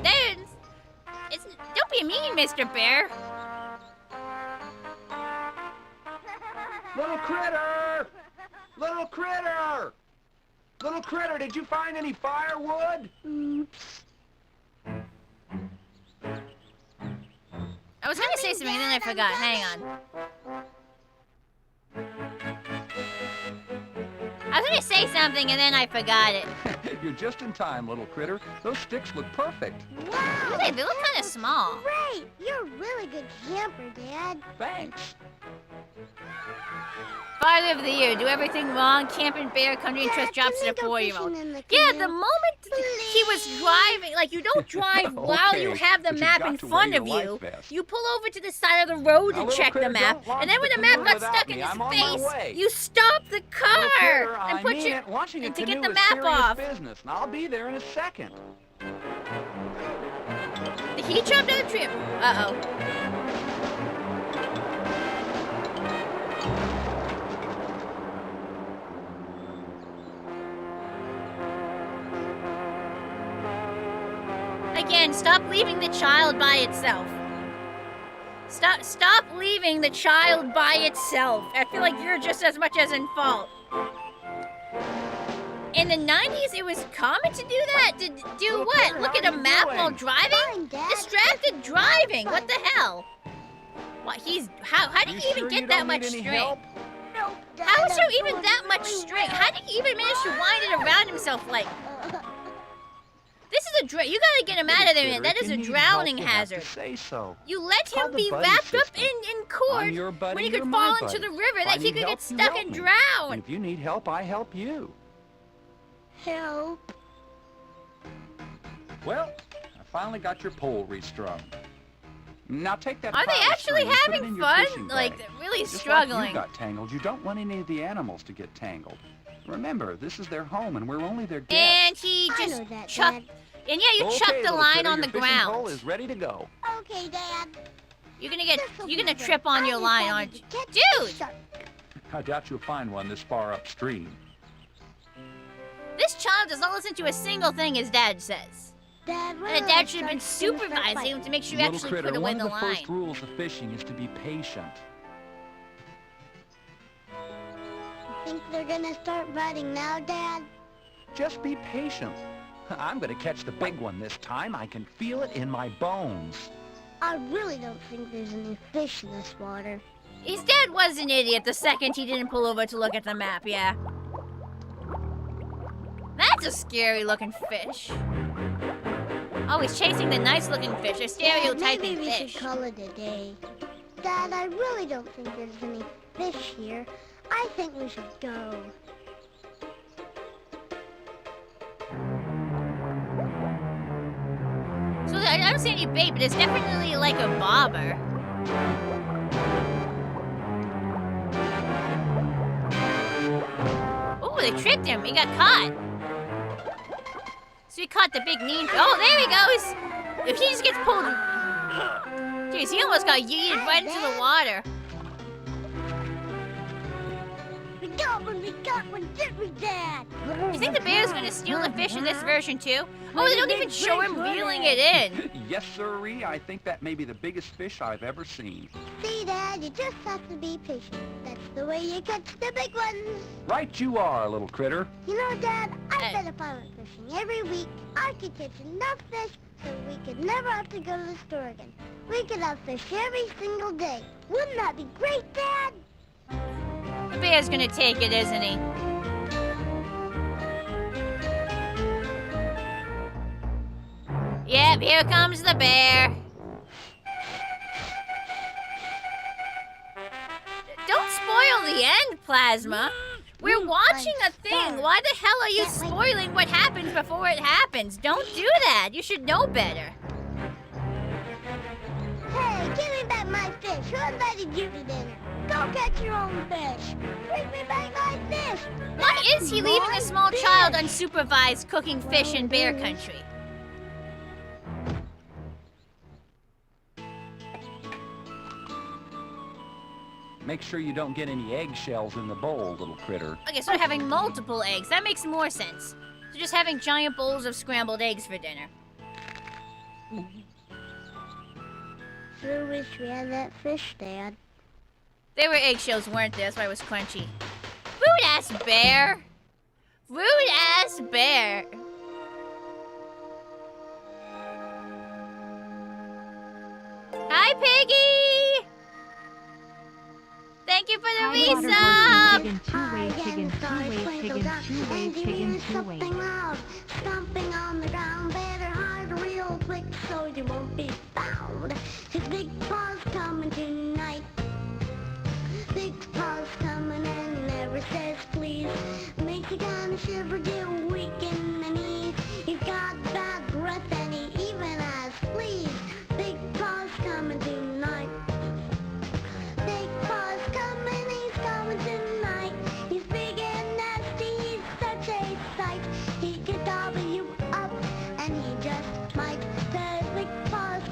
Don't be mean, Mr. Bear. Little critter! Little critter! Little critter, did you find any firewood? Oops. I was gonna say something and then I forgot. Hang on. I was gonna say something and then I forgot it. You're just in time, little critter. Those sticks look perfect. Wow. Look, they look kind of small. Great. You're a really good camper, Dad. Thanks. Father of the year, do everything wrong, camp in bear country and trust jobs to the 4-year-old. Yeah, the moment he was driving, like you don't drive while you Okay, have the but you've map got in to front wear of your you. life vest. You pull over to the side of the road Now, to little check the critter, map, don't launch and then when the the map canoe got without stuck me. in his I'm on my face, way. you stop the Little car critter, and I put mean your it. Launching a and to canoe get the is map serious off. business, and I'll be there in a second. Did he jump down the tree? Uh-oh. leaving the child by itself. Stop leaving the child by itself. I feel like you're just as much as in fault. In the 90s, it was common to do that? To do what? Look at a map while driving? Distracted driving. What the hell? What, how did he even get that much string? How is there even that much string? How did he even manage to wind it around himself like... This is a you gotta get him out of there, man. That is a drowning hazard. You let him be wrapped up in cord when he could fall into the river that he could get stuck and drown. And if you need help, I help you. Help. Well, I finally got your pole restrung. Now take that. Are they actually having fun? Like, they're really struggling. Like you got tangled. You don't want any of the animals to get tangled. Remember, this is their home, and we're only their guests. And he just chucked. And yeah, you chucked the line on the ground. Pole is ready to go. Okay, Dad. You're gonna trip on your line, aren't you? Dude! I doubt you'll find one this far upstream. This child does not listen to a single thing his dad says. Dad, and a dad should have been supervising him to make sure he actually put away the line. One of the first rules of fishing is to be patient. Think they're gonna start biting now, Dad? Just be patient. I'm gonna catch the big one this time. I can feel it in my bones. I really don't think there's any fish in this water. His dad was an idiot the second he didn't pull over to look at the map, yeah. That's a scary looking fish. Oh, he's chasing the nice looking fish. They're stereotyping maybe we fish. should call it a day. Dad, I really don't think there's any fish here. I think we should go. So I don't see any bait, but it's definitely like a bobber. Oh, they tricked him. He got caught. So he caught the big mean. Oh, there he goes. If he just gets pulled. Jeez, he almost got yeeted right into the water. We got one, didn't we, Dad? You think the bear's gonna steal the fish in this version too? Oh, they don't even show him reeling it in. Yes, sirree. I think that may be the biggest fish I've ever seen. See, Dad, you just have to be patient. That's the way you catch the big ones. Right you are, little critter. You know, Dad, I bet if I went fishing every week, I could catch enough fish so we could never have to go to the store again. We could have fish every single day. Wouldn't that be great, Dad? The bear's gonna take it, isn't he? Yep, here comes the bear. Don't spoil the end, Plasma. We're watching a thing. Why the hell are you spoiling what happens before it happens? Don't do that. You should know better. Hey, give me back my fish. Who invited you to dinner? Go catch your own fish. Bring me back my fish. Why is he leaving a small child unsupervised cooking fish in bear country? Make sure you don't get any eggshells in the bowl, little critter. Okay, so having multiple eggs, that makes more sense. So just having giant bowls of scrambled eggs for dinner. Sure wish we had that fish, Dad. There were eggshells, weren't there? That's why it was crunchy. Rude-ass bear! Rude-ass bear! Hi, Piggy! Thank you for the resub! Something loud, stomping on the ground. Better hide real quick so you won't be found. His big paw's coming tonight. Big paw's coming and never says please. Makes you kinda shiver, get weak in the knees. He's got bad breath and he even has fleas. Big paw's coming tonight. Big paw's coming, he's coming tonight. He's big and nasty, he's such a sight. He could gobble you up and he just might. The big paw's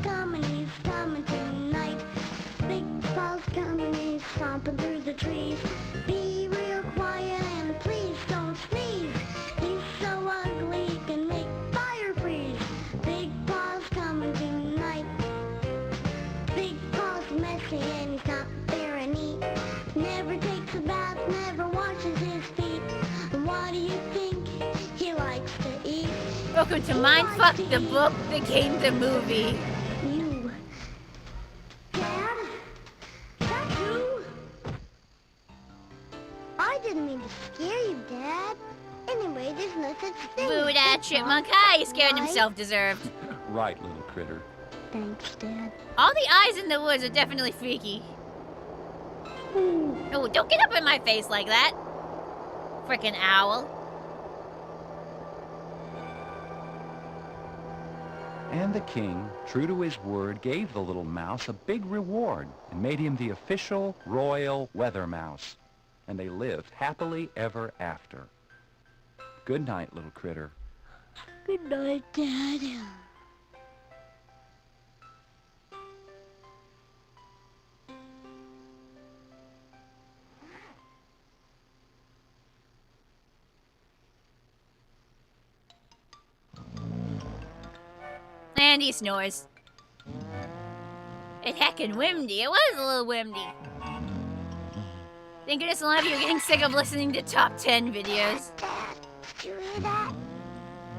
Welcome to Mindfuck, the book, the game, the movie. You. Dad? Is that you? I didn't mean to scare you, Dad. Anyway, there's no such thing. Boo as that big chipmunk. boss, Hi, he scared right? himself deserved. Right, little critter. Thanks, Dad. All the eyes in the woods are definitely freaky. Oh, don't get up in my face like that. Frickin' owl. And the king, true to his word, gave the little mouse a big reward and made him the official royal weather mouse. And they lived happily ever after. Good night, little critter. Good night, Dad. And he snores. It heckin' windy. It was a little windy. Thank goodness a lot of you are getting sick of listening to top 10 videos. Dad, did you hear that?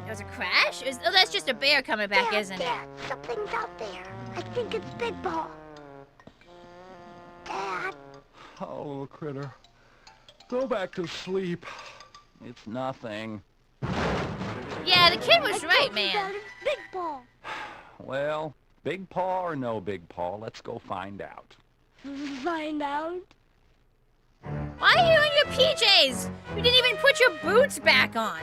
There was a crash? Oh, that's just a bear coming back, Dad, isn't Dad, something's out there. I think it's Big Ball. Dad. Oh, little critter. Go back to sleep. It's nothing. it? Yeah, the kid was right, man. Big Ball. Well, big paw or no big paw, let's go find out. Find out? Why are you in your PJs? You didn't even put your boots back on.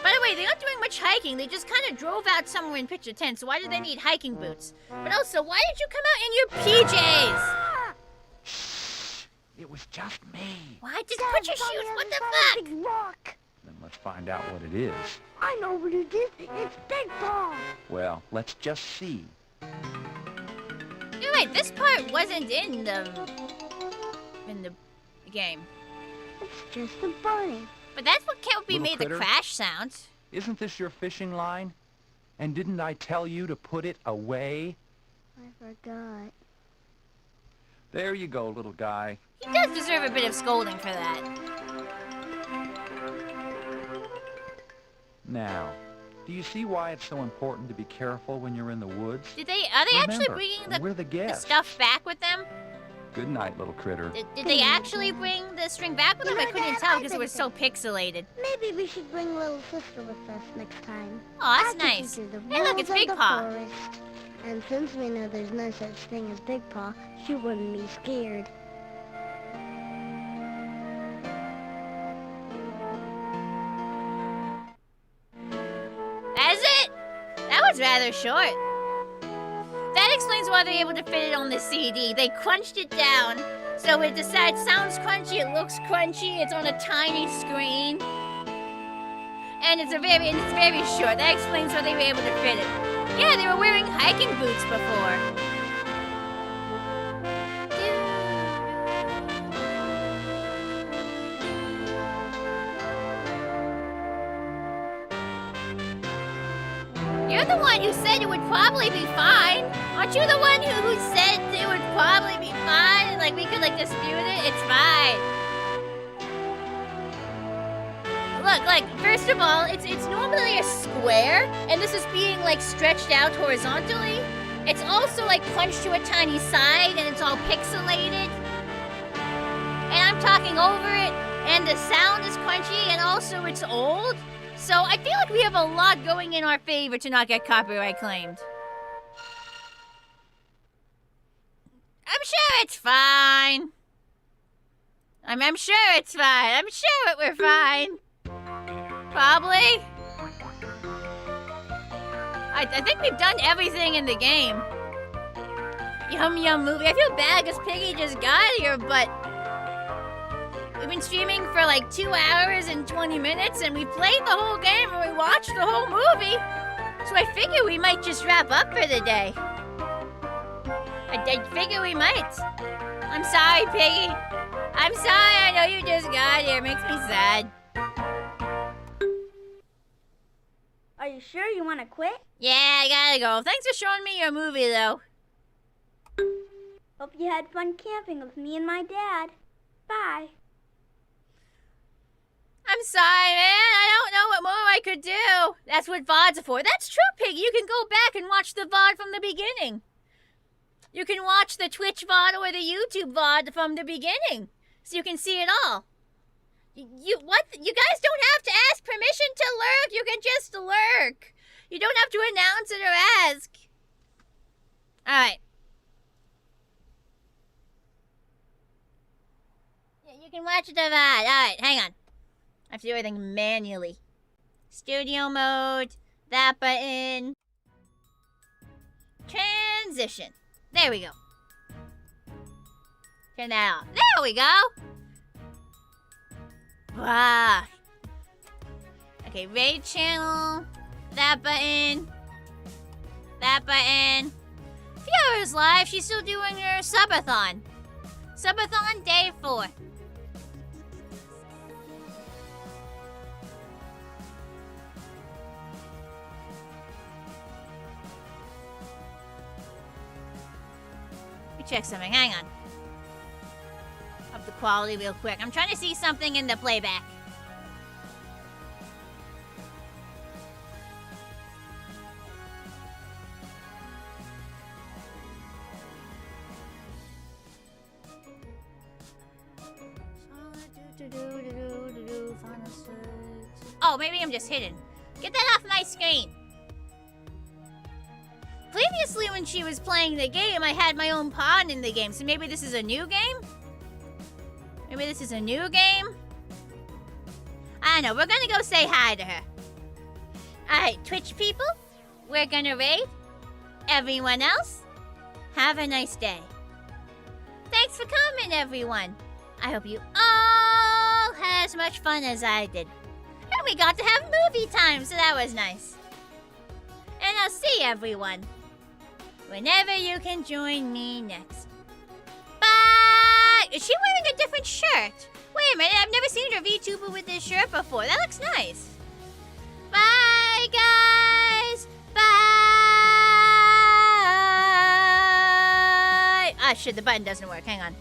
By the way, they're not doing much hiking. They just kind of drove out somewhere in picture 10, so why do they need hiking boots? But also, why did you come out in your PJs? Shh! It was just me. Why? Just Dad, put your it's on shoes. the What other the side of fuck? Big Rock. Then let's find out what it is. I know what it is. It's Big Ball. Well, let's just see. You're right, this part wasn't in the game. It's just a bunny. But that's what can't be Little made critter. the crash sounds. Isn't this your fishing line? And didn't I tell you to put it away? I forgot. There you go, little guy. He does deserve a bit of scolding for that. Now, do you see why it's so important to be careful when you're in the woods? Are they actually Remember, bringing we're the the guests. stuff back with them? Good night, little critter. Did they actually bring the string back with them? I couldn't tell because it was so pixelated. Maybe we should bring little sister with us next time. Oh, that's I can nice. teach her the Hey, look, rules it's of Big the Paw. forest. And since we know there's no such thing as Big Paw, she wouldn't be scared. That's it? That was rather short. That explains why they're able to fit it on the CD. They crunched it down, so it decides sounds crunchy, it looks crunchy, it's on a tiny screen. And it's very short. That explains why they were able to fit it. Yeah, they were wearing hiking boots before. You're the one who said it would probably be fine. Aren't you the one who said it would probably be fine? Like, we could, like, dispute it? It's fine. Look, first of all, it's normally a square, and this is being, like, stretched out horizontally. It's also, like, punched to a tiny side, and it's all pixelated. And I'm talking over it, and the sound is crunchy, and also it's old. So I feel like we have a lot going in our favor to not get copyright claimed. I'm sure it's fine. I'm sure it's fine. I'm sure we're fine. Probably. I think we've done everything in the game. Yum Yum Movie. I feel bad because Piggy just got here, but we've been streaming for like 2 hours and 20 minutes, and we played the whole game and we watched the whole movie. So I figure we might just wrap up for the day. I figure we might. I'm sorry, Piggy. I'm sorry, I know you just got here. It makes me sad. Are you sure you want to quit? Yeah, I gotta go. Thanks for showing me your movie, though. Hope you had fun camping with me and my dad. Bye. I'm sorry, man. I don't know what more I could do. That's what VODs are for. That's true, Piggy. You can go back and watch the VOD from the beginning. You can watch the Twitch VOD or the YouTube VOD from the beginning. So you can see it all. You guys don't have to ask permission to lurk. You can just lurk. You don't have to announce it or ask. Alright. Yeah, you can watch the VOD. Alright, hang on. I have to do everything manually. Studio mode. That button. Transition. There we go. Turn that off. There we go. Wow. Okay, raid channel. That button. That button. Fiara's live. She's still doing her subathon. Subathon day 4. Check something. Hang on. Up the quality real quick. I'm trying to see something in the playback. Oh, maybe I'm just hidden. Get that off my screen. Previously, when she was playing the game, I had my own pawn in the game, so maybe this is a new game? Maybe this is a new game? I don't know, we're gonna go say hi to her. Alright, Twitch people, we're gonna raid. Everyone else, have a nice day. Thanks for coming, everyone. I hope you all had as much fun as I did. And we got to have movie time, so that was nice. And I'll see everyone whenever you can join me next. Bye! Is she wearing a different shirt? Wait a minute, I've never seen a VTuber with this shirt before. That looks nice. Bye, guys! Bye! Ah, shit, the button doesn't work. Hang on.